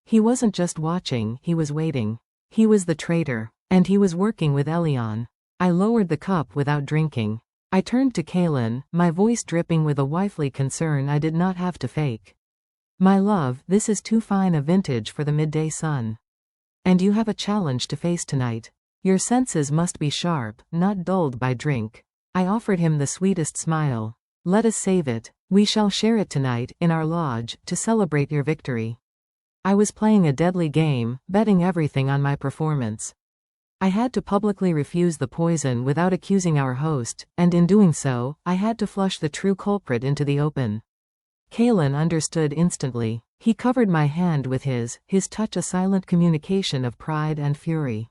He wasn't just watching, he was waiting. He was the traitor. And he was working with Elion. I lowered the cup without drinking. I turned to Kalen, my voice dripping with a wifely concern I did not have to fake. My love, this is too fine a vintage for the midday sun. And you have a challenge to face tonight. Your senses must be sharp, not dulled by drink. I offered him the sweetest smile. Let us save it. We shall share it tonight, in our lodge, to celebrate your victory. I was playing a deadly game, betting everything on my performance. I had to publicly refuse the poison without accusing our host, and in doing so, I had to flush the true culprit into the open. Kalen understood instantly. He covered my hand with his touch a silent communication of pride and fury.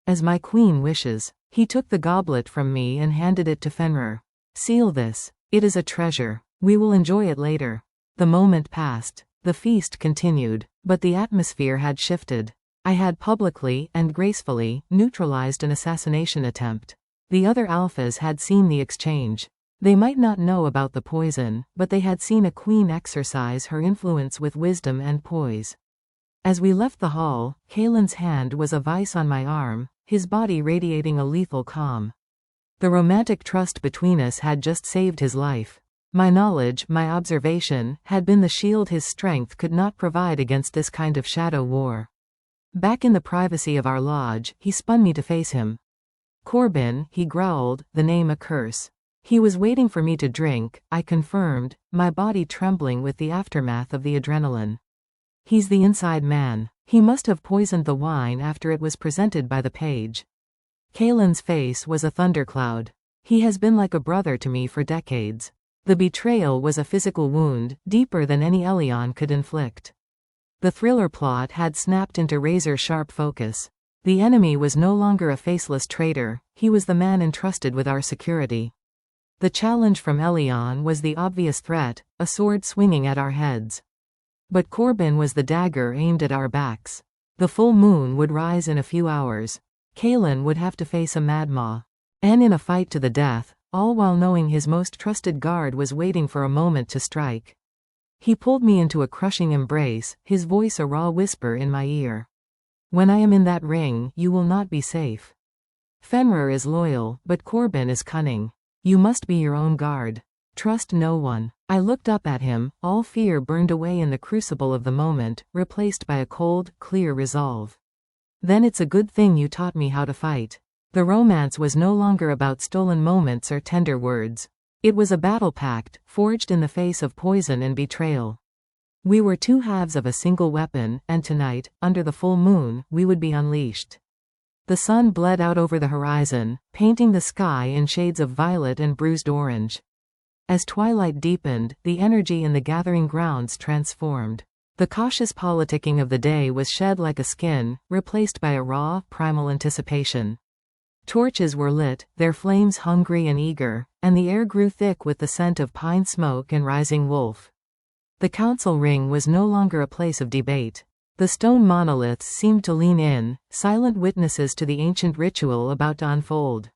As my queen wishes. He took the goblet from me and handed it to Fenrir. Seal this. It is a treasure. We will enjoy it later. The moment passed. The feast continued, but the atmosphere had shifted. I had publicly, and gracefully, neutralized an assassination attempt. The other alphas had seen the exchange. They might not know about the poison, but they had seen a queen exercise her influence with wisdom and poise. As we left the hall, Kalen's hand was a vice on my arm, his body radiating a lethal calm. The romantic trust between us had just saved his life. My knowledge, my observation, had been the shield his strength could not provide against this kind of shadow war. Back in the privacy of our lodge, he spun me to face him. Corbin, he growled, the name a curse. He was waiting for me to drink, I confirmed, my body trembling with the aftermath of the adrenaline. He's the inside man. He must have poisoned the wine after it was presented by the page. Kalen's face was a thundercloud. He has been like a brother to me for decades. The betrayal was a physical wound, deeper than any Elion could inflict. The thriller plot had snapped into razor-sharp focus. The enemy was no longer a faceless traitor, he was the man entrusted with our security. The challenge from Elion was the obvious threat, a sword swinging at our heads. But Corbin was the dagger aimed at our backs. The full moon would rise in a few hours. Kalen would have to face a madmaw. And in a fight to the death, all while knowing his most trusted guard was waiting for a moment to strike. He pulled me into a crushing embrace, his voice a raw whisper in my ear. When I am in that ring, you will not be safe. Fenrir is loyal, but Corbin is cunning. You must be your own guard. Trust no one. I looked up at him, all fear burned away in the crucible of the moment, replaced by a cold, clear resolve. Then it's a good thing you taught me how to fight. The romance was no longer about stolen moments or tender words. It was a battle pact, forged in the face of poison and betrayal. We were two halves of a single weapon, and tonight, under the full moon, we would be unleashed. The sun bled out over the horizon, painting the sky in shades of violet and bruised orange. As twilight deepened, the energy in the gathering grounds transformed. The cautious politicking of the day was shed like a skin, replaced by a raw, primal anticipation. Torches were lit, their flames hungry and eager, and the air grew thick with the scent of pine smoke and rising wolf. The council ring was no longer a place of debate. The stone monoliths seemed to lean in, silent witnesses to the ancient ritual about to unfold.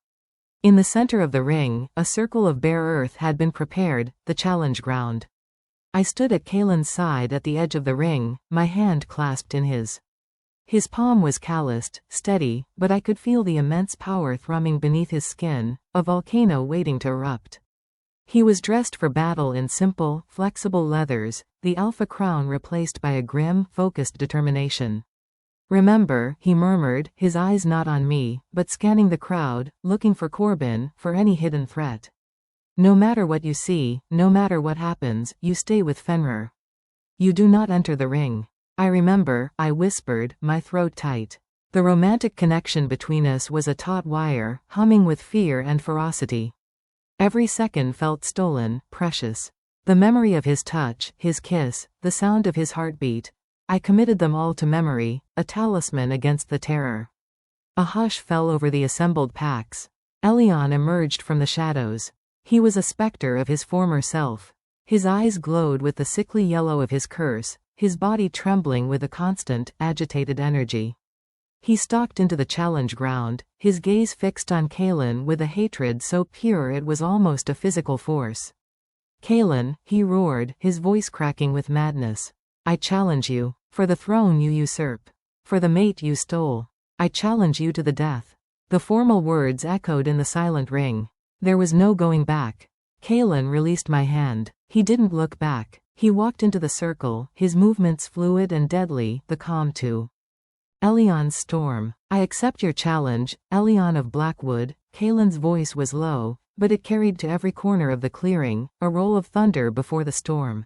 In the center of the ring, a circle of bare earth had been prepared, the challenge ground. I stood at Kalen's side at the edge of the ring, my hand clasped in his. His palm was calloused, steady, but I could feel the immense power thrumming beneath his skin, a volcano waiting to erupt. He was dressed for battle in simple, flexible leathers, the alpha crown replaced by a grim, focused determination. "Remember," he murmured, his eyes not on me, but scanning the crowd, looking for Corbin, for any hidden threat. "No matter what you see, no matter what happens, you stay with Fenrir. You do not enter the ring." "I remember," I whispered, my throat tight. The romantic connection between us was a taut wire, humming with fear and ferocity. Every second felt stolen, precious. The memory of his touch, his kiss, the sound of his heartbeat. I committed them all to memory, a talisman against the terror. A hush fell over the assembled packs. Elion emerged from the shadows. He was a specter of his former self. His eyes glowed with the sickly yellow of his curse, his body trembling with a constant, agitated energy. He stalked into the challenge ground, his gaze fixed on Kalen with a hatred so pure it was almost a physical force. "Kalen," he roared, his voice cracking with madness. "I challenge you. For the throne you usurp. For the mate you stole. I challenge you to the death." The formal words echoed in the silent ring. There was no going back. Kalen released my hand. He didn't look back. He walked into the circle, his movements fluid and deadly, the calm too. Elion's storm. "I accept your challenge, Elion of Blackwood." Kalen's voice was low, but it carried to every corner of the clearing, a roll of thunder before the storm.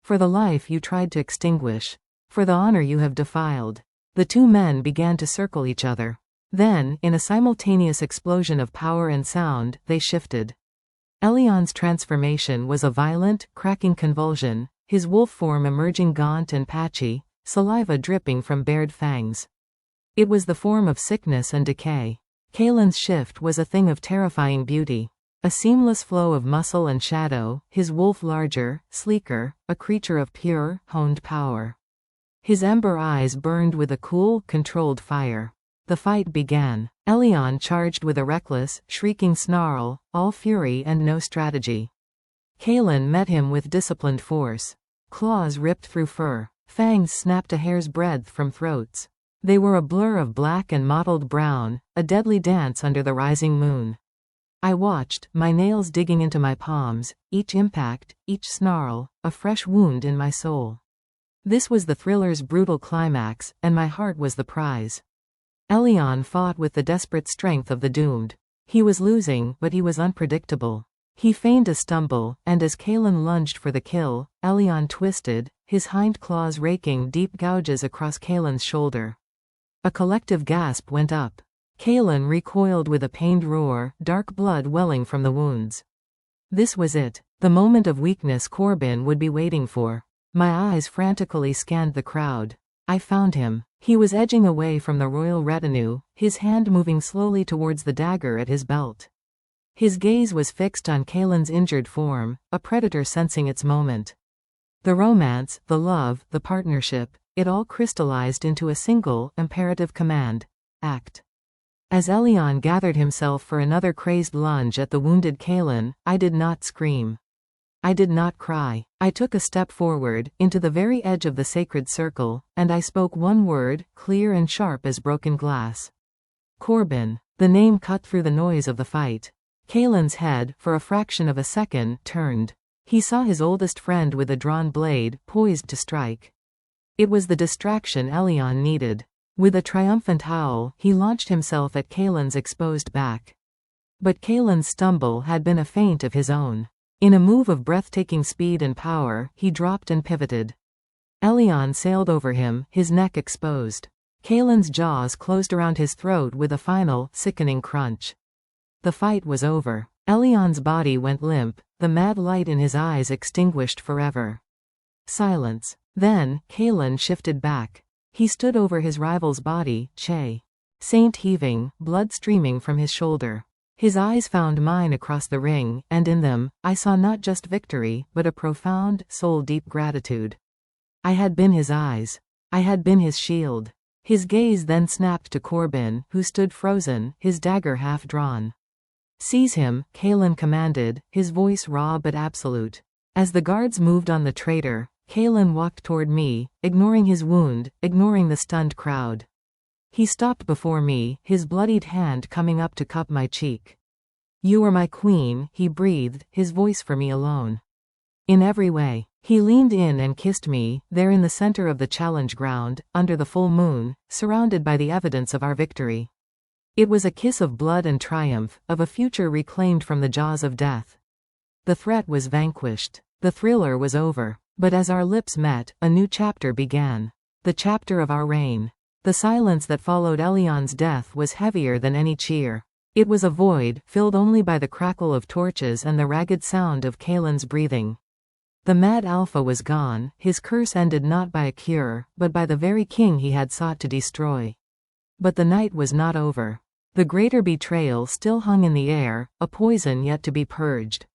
"For the life you tried to extinguish. For the honor you have defiled." The two men began to circle each other. Then, in a simultaneous explosion of power and sound, they shifted. Elion's transformation was a violent, cracking convulsion, his wolf form emerging gaunt and patchy, saliva dripping from bared fangs. It was the form of sickness and decay. Kalen's shift was a thing of terrifying beauty. A seamless flow of muscle and shadow, his wolf larger, sleeker, a creature of pure, honed power. His ember eyes burned with a cool, controlled fire. The fight began. Elion charged with a reckless, shrieking snarl, all fury and no strategy. Kalen met him with disciplined force. Claws ripped through fur. Fangs snapped a hair's breadth from throats. They were a blur of black and mottled brown, a deadly dance under the rising moon. I watched, my nails digging into my palms, each impact, each snarl, a fresh wound in my soul. This was the thriller's brutal climax, and my heart was the prize. Elion fought with the desperate strength of the doomed. He was losing, but he was unpredictable. He feigned a stumble, and as Kalen lunged for the kill, Elion twisted, his hind claws raking deep gouges across Kalen's shoulder. A collective gasp went up. Kalen recoiled with a pained roar, dark blood welling from the wounds. This was it, the moment of weakness Corbin would be waiting for. My eyes frantically scanned the crowd. I found him. He was edging away from the royal retinue, his hand moving slowly towards the dagger at his belt. His gaze was fixed on Kalen's injured form, a predator sensing its moment. The romance, the love, the partnership, it all crystallized into a single, imperative command: act. As Elion gathered himself for another crazed lunge at the wounded Kalen, I did not scream. I did not cry. I took a step forward, into the very edge of the sacred circle, and I spoke one word, clear and sharp as broken glass. Corbin. The name cut through the noise of the fight. Kalen's head, for a fraction of a second, turned. He saw his oldest friend with a drawn blade, poised to strike. It was the distraction Elion needed. With a triumphant howl, he launched himself at Kalen's exposed back. But Kalen's stumble had been a feint of his own. In a move of breathtaking speed and power, he dropped and pivoted. Elion sailed over him, his neck exposed. Kalen's jaws closed around his throat with a final, sickening crunch. The fight was over. Elion's body went limp, the mad light in his eyes extinguished forever. Silence. Then, Kalen shifted back. He stood over his rival's body, Saint heaving, blood streaming from his shoulder. His eyes found mine across the ring, and in them, I saw not just victory, but a profound, soul-deep gratitude. I had been his eyes. I had been his shield. His gaze then snapped to Corbin, who stood frozen, his dagger half drawn. "Seize him," Kalen commanded, his voice raw but absolute. As the guards moved on the traitor, Kalen walked toward me, ignoring his wound, ignoring the stunned crowd. He stopped before me, his bloodied hand coming up to cup my cheek. "You are my queen," he breathed, his voice for me alone. "In every way." He leaned in and kissed me, there in the center of the challenge ground, under the full moon, surrounded by the evidence of our victory. It was a kiss of blood and triumph, of a future reclaimed from the jaws of death. The threat was vanquished. The thriller was over. But as our lips met, a new chapter began. The chapter of our reign. The silence that followed Elion's death was heavier than any cheer. It was a void, filled only by the crackle of torches and the ragged sound of Kalen's breathing. The mad alpha was gone, his curse ended not by a cure, but by the very king he had sought to destroy. But the night was not over. The greater betrayal still hung in the air, a poison yet to be purged.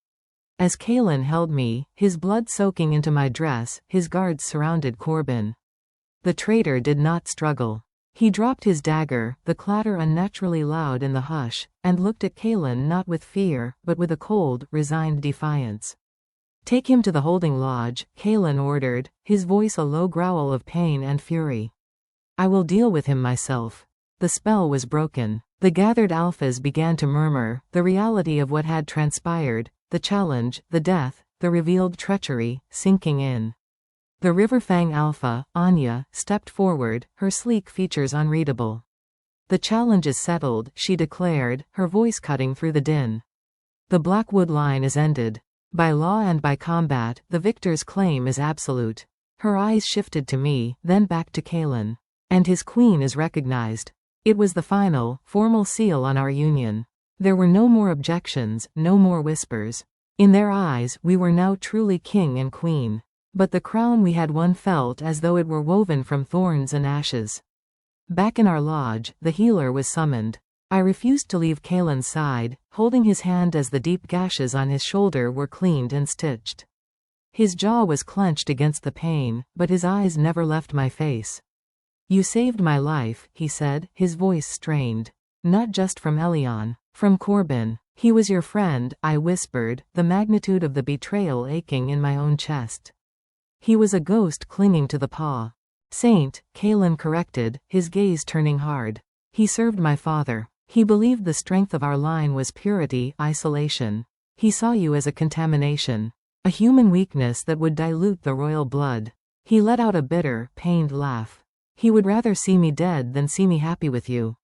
As Kalen held me, his blood soaking into my dress, his guards surrounded Corbin. The traitor did not struggle. He dropped his dagger, the clatter unnaturally loud in the hush, and looked at Kalen not with fear, but with a cold, resigned defiance. "Take him to the holding lodge," Kalen ordered, his voice a low growl of pain and fury. "I will deal with him myself." The spell was broken. The gathered alphas began to murmur, the reality of what had transpired, the challenge, the death, the revealed treachery, sinking in. The Riverfang Alpha, Anya, stepped forward, her sleek features unreadable. "The challenge is settled," she declared, her voice cutting through the din. "The Blackwood line is ended. By law and by combat, the victor's claim is absolute." Her eyes shifted to me, then back to Kalen. "And his queen is recognized." It was the final, formal seal on our union. There were no more objections, no more whispers. In their eyes, we were now truly king and queen. But the crown we had won felt as though it were woven from thorns and ashes. Back in our lodge, the healer was summoned. I refused to leave Kalen's side, holding his hand as the deep gashes on his shoulder were cleaned and stitched. His jaw was clenched against the pain, but his eyes never left my face. "You saved my life," he said, his voice strained. "Not just from Elion. From Corbin. He was your friend," I whispered, the magnitude of the betrayal aching in my own chest. "He was a ghost clinging to the paw." "Saint," Kalen corrected, his gaze turning hard. "He served my father. He believed the strength of our line was purity, isolation. He saw you as a contamination. A human weakness that would dilute the royal blood." He let out a bitter, pained laugh. "He would rather see me dead than see me happy with you."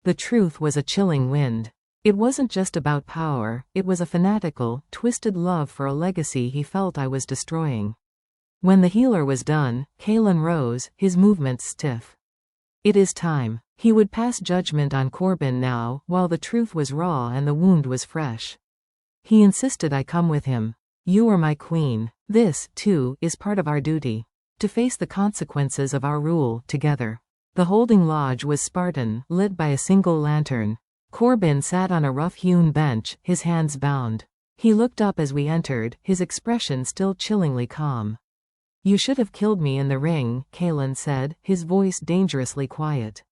The truth was a chilling wind. It wasn't just about power, it was a fanatical, twisted love for a legacy he felt I was destroying. When the healer was done, Kalen rose, his movements stiff. "It is time." He would pass judgment on Corbin now, while the truth was raw and the wound was fresh. He insisted I come with him. "You are my queen. This, too, is part of our duty. To face the consequences of our rule, together." The holding lodge was Spartan, lit by a single lantern. Corbin sat on a rough-hewn bench, his hands bound. He looked up as we entered, his expression still chillingly calm. "You should have killed me in the ring," Kalen said, his voice dangerously quiet.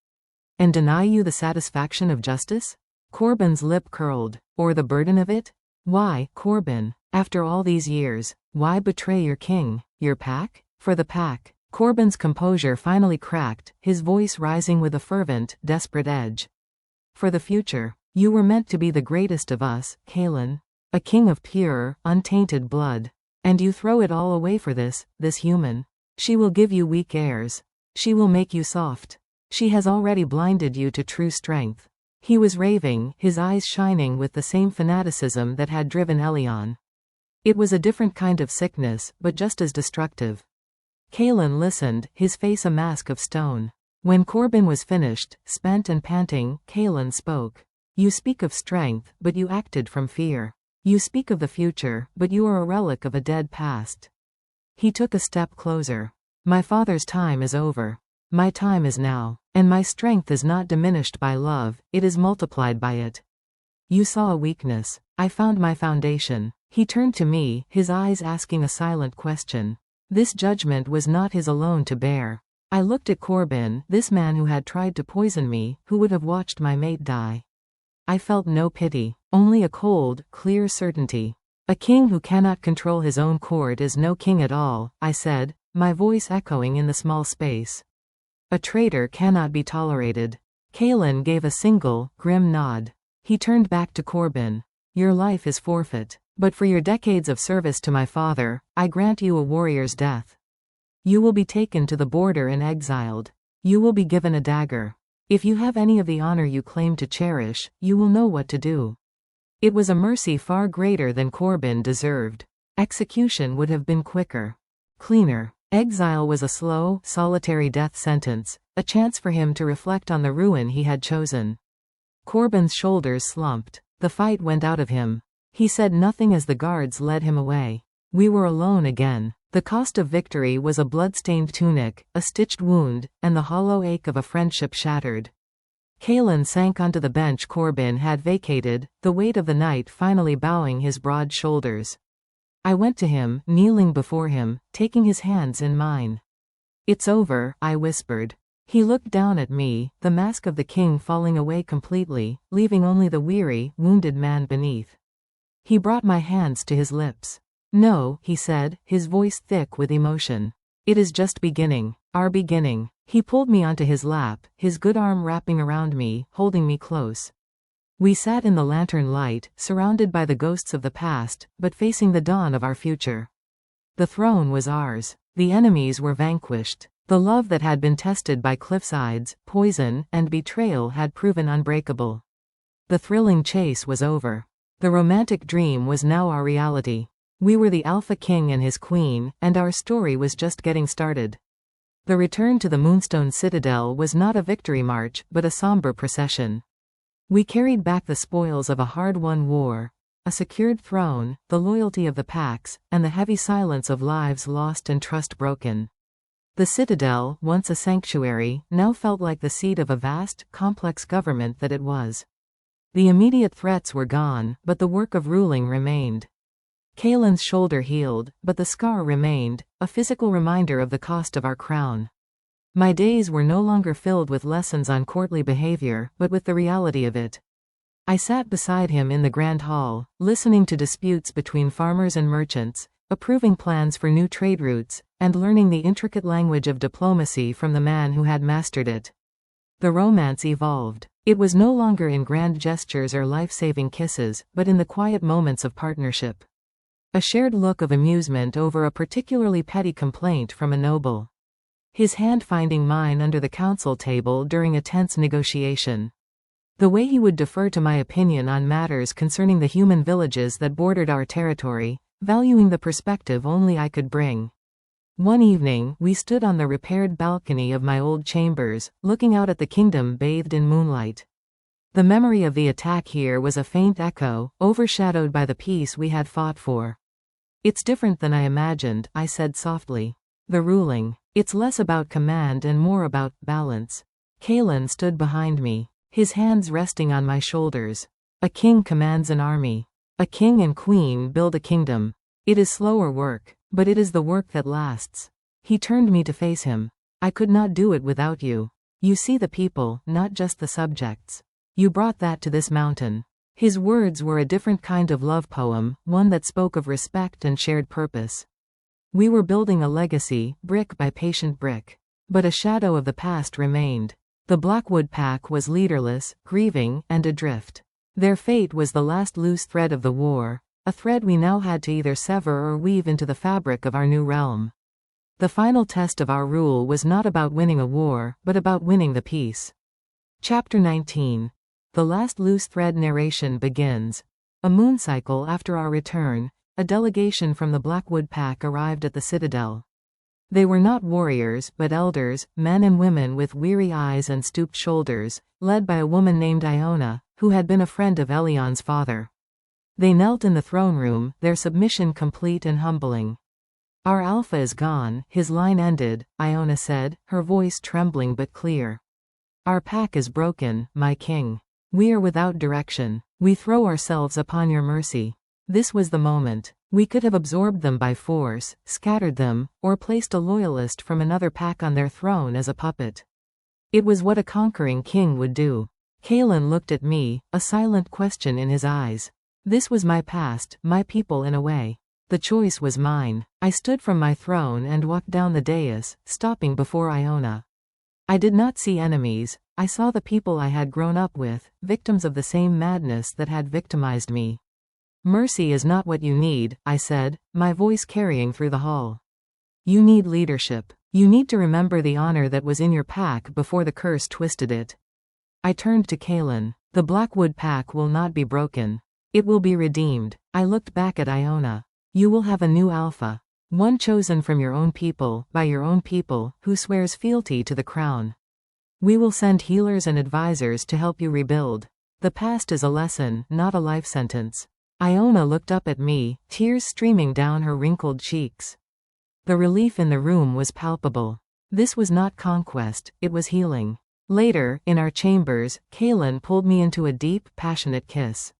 "And deny you the satisfaction of justice?" Corbin's lip curled. "Or the burden of it? Why, Corbin, after all these years, why betray your king, your pack?" "For the pack." Corbin's composure finally cracked, his voice rising with a fervent, desperate edge. "For the future. You were meant to be the greatest of us, Kalen. A king of pure, untainted blood. And you throw it all away for this human. She will give you weak airs. She will make you soft. She has already blinded you to true strength." He was raving, his eyes shining with the same fanaticism that had driven Elion. It was a different kind of sickness, but just as destructive. Kalen listened, his face a mask of stone. When Corbin was finished, spent and panting, Kaelin spoke. You speak of strength, but you acted from fear. You speak of the future, but you are a relic of a dead past. He took a step closer. My father's time is over. My time is now. And my strength is not diminished by love, it is multiplied by it. You saw a weakness. I found my foundation. He turned to me, his eyes asking a silent question. This judgment was not his alone to bear. I looked at Corbin, this man who had tried to poison me, who would have watched my mate die. I felt no pity, only a cold, clear certainty. A king who cannot control his own court is no king at all, I said, my voice echoing in the small space. A traitor cannot be tolerated. Kaelin gave a single, grim nod. He turned back to Corbin. Your life is forfeit. But for your decades of service to my father, I grant you a warrior's death. You will be taken to the border and exiled. You will be given a dagger. If you have any of the honor you claim to cherish, you will know what to do. It was a mercy far greater than Corbin deserved. Execution would have been quicker. Cleaner. Exile was a slow, solitary death sentence, a chance for him to reflect on the ruin he had chosen. Corbin's shoulders slumped. The fight went out of him. He said nothing as the guards led him away. We were alone again. The cost of victory was a blood-stained tunic, a stitched wound, and the hollow ache of a friendship shattered. Kaelin sank onto the bench Corbin had vacated, the weight of the night finally bowing his broad shoulders. I went to him, kneeling before him, taking his hands in mine. It's over, I whispered. He looked down at me, the mask of the king falling away completely, leaving only the weary, wounded man beneath. He brought my hands to his lips. No, he said, his voice thick with emotion. It is just beginning. Our beginning. He pulled me onto his lap, his good arm wrapping around me, holding me close. We sat in the lantern light, surrounded by the ghosts of the past, but facing the dawn of our future. The throne was ours. The enemies were vanquished. The love that had been tested by cliffsides, poison, and betrayal had proven unbreakable. The thrilling chase was over. The romantic dream was now our reality. We were the Alpha King and his queen, and our story was just getting started. The return to the Moonstone Citadel was not a victory march, but a somber procession. We carried back the spoils of a hard-won war, a secured throne, the loyalty of the Pax, and the heavy silence of lives lost and trust broken. The Citadel, once a sanctuary, now felt like the seat of a vast, complex government that it was. The immediate threats were gone, but the work of ruling remained. Kaelin's shoulder healed, but the scar remained, a physical reminder of the cost of our crown. My days were no longer filled with lessons on courtly behavior, but with the reality of it. I sat beside him in the grand hall, listening to disputes between farmers and merchants, approving plans for new trade routes, and learning the intricate language of diplomacy from the man who had mastered it. The romance evolved. It was no longer in grand gestures or life-saving kisses, but in the quiet moments of partnership. A shared look of amusement over a particularly petty complaint from a noble. His hand finding mine under the council table during a tense negotiation. The way he would defer to my opinion on matters concerning the human villages that bordered our territory, valuing the perspective only I could bring. One evening, we stood on the repaired balcony of my old chambers, looking out at the kingdom bathed in moonlight. The memory of the attack here was a faint echo, overshadowed by the peace we had fought for. It's different than I imagined, I said softly. The ruling. It's less about command and more about balance. Kaelin stood behind me, his hands resting on my shoulders. A king commands an army. A king and queen build a kingdom. It is slower work, but it is the work that lasts. He turned me to face him. I could not do it without you. You see the people, not just the subjects. You brought that to this mountain. His words were a different kind of love poem, one that spoke of respect and shared purpose. We were building a legacy, brick by patient brick. But a shadow of the past remained. The Blackwood Pack was leaderless, grieving, and adrift. Their fate was the last loose thread of the war, a thread we now had to either sever or weave into the fabric of our new realm. The final test of our rule was not about winning a war, but about winning the peace. Chapter 19. The last loose thread narration begins. A moon cycle after our return, a delegation from the Blackwood Pack arrived at the Citadel. They were not warriors, but elders, men and women with weary eyes and stooped shoulders, led by a woman named Iona, who had been a friend of Elion's father. They knelt in the throne room, their submission complete and humbling. "Our Alpha is gone," his line ended, Iona said, her voice trembling but clear. "Our pack is broken, my king. We are without direction. We throw ourselves upon your mercy." This was the moment. We could have absorbed them by force, scattered them, or placed a loyalist from another pack on their throne as a puppet. It was what a conquering king would do. Kalen looked at me, a silent question in his eyes. This was my past, my people in a way. The choice was mine. I stood from my throne and walked down the dais, stopping before Iona. I did not see enemies. I saw the people I had grown up with, victims of the same madness that had victimized me. "Mercy is not what you need," I said, my voice carrying through the hall. "You need leadership. You need to remember the honor that was in your pack before the curse twisted it." I turned to Kalen. "The Blackwood pack will not be broken. It will be redeemed." I looked back at Iona. "You will have a new Alpha. One chosen from your own people, by your own people, who swears fealty to the crown. We will send healers and advisors to help you rebuild. The past is a lesson, not a life sentence." Iona looked up at me, tears streaming down her wrinkled cheeks. The relief in the room was palpable. This was not conquest, it was healing. Later, in our chambers, Kalen pulled me into a deep, passionate kiss.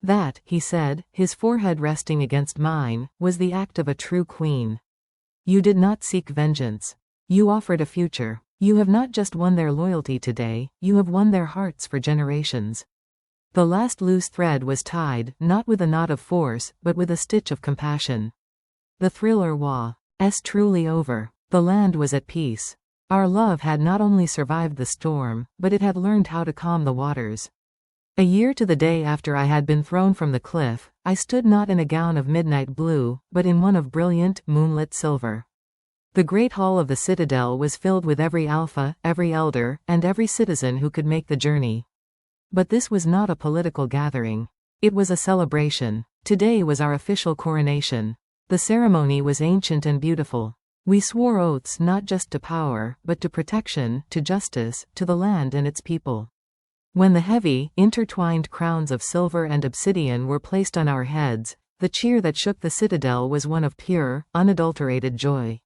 "That," he said, his forehead resting against mine, "was the act of a true queen. You did not seek vengeance. You offered a future. You have not just won their loyalty today, you have won their hearts for generations." The last loose thread was tied, not with a knot of force, but with a stitch of compassion. The thriller was truly over. The land was at peace. Our love had not only survived the storm, but it had learned how to calm the waters. A year to the day after I had been thrown from the cliff, I stood not in a gown of midnight blue, but in one of brilliant, moonlit silver. The great hall of the citadel was filled with every alpha, every elder, and every citizen who could make the journey. But this was not a political gathering. It was a celebration. Today was our official coronation. The ceremony was ancient and beautiful. We swore oaths not just to power, but to protection, to justice, to the land and its people. When the heavy, intertwined crowns of silver and obsidian were placed on our heads, the cheer that shook the citadel was one of pure, unadulterated joy.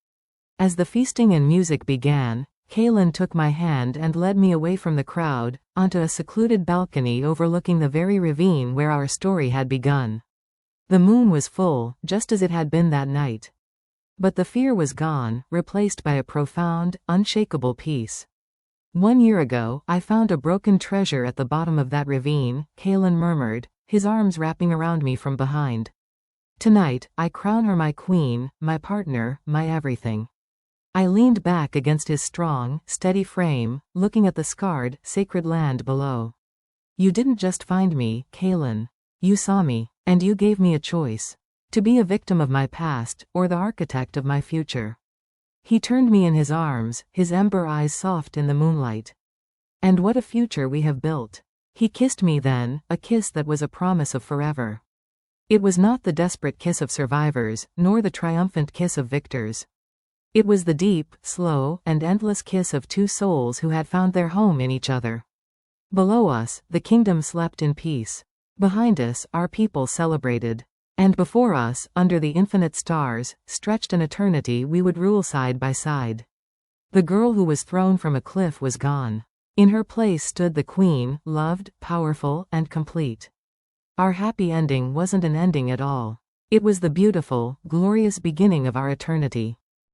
As the feasting and music began, Kalen took my hand and led me away from the crowd, onto a secluded balcony overlooking the very ravine where our story had begun. The moon was full, just as it had been that night. But the fear was gone, replaced by a profound, unshakable peace. "1 year ago, I found a broken treasure at the bottom of that ravine," Kalen murmured, his arms wrapping around me from behind. "Tonight, I crown her my queen, my partner, my everything." I leaned back against his strong, steady frame, looking at the scarred, sacred land below. "You didn't just find me, Kalen. You saw me, and you gave me a choice. To be a victim of my past, or the architect of my future." He turned me in his arms, his ember eyes soft in the moonlight. "And what a future we have built." He kissed me then, a kiss that was a promise of forever. It was not the desperate kiss of survivors, nor the triumphant kiss of victors. It was the deep, slow, and endless kiss of two souls who had found their home in each other. Below us, the kingdom slept in peace. Behind us, our people celebrated. And before us, under the infinite stars, stretched an eternity we would rule side by side. The girl who was thrown from a cliff was gone. In her place stood the queen, loved, powerful, and complete. Our happy ending wasn't an ending at all. It was the beautiful, glorious beginning of our eternity.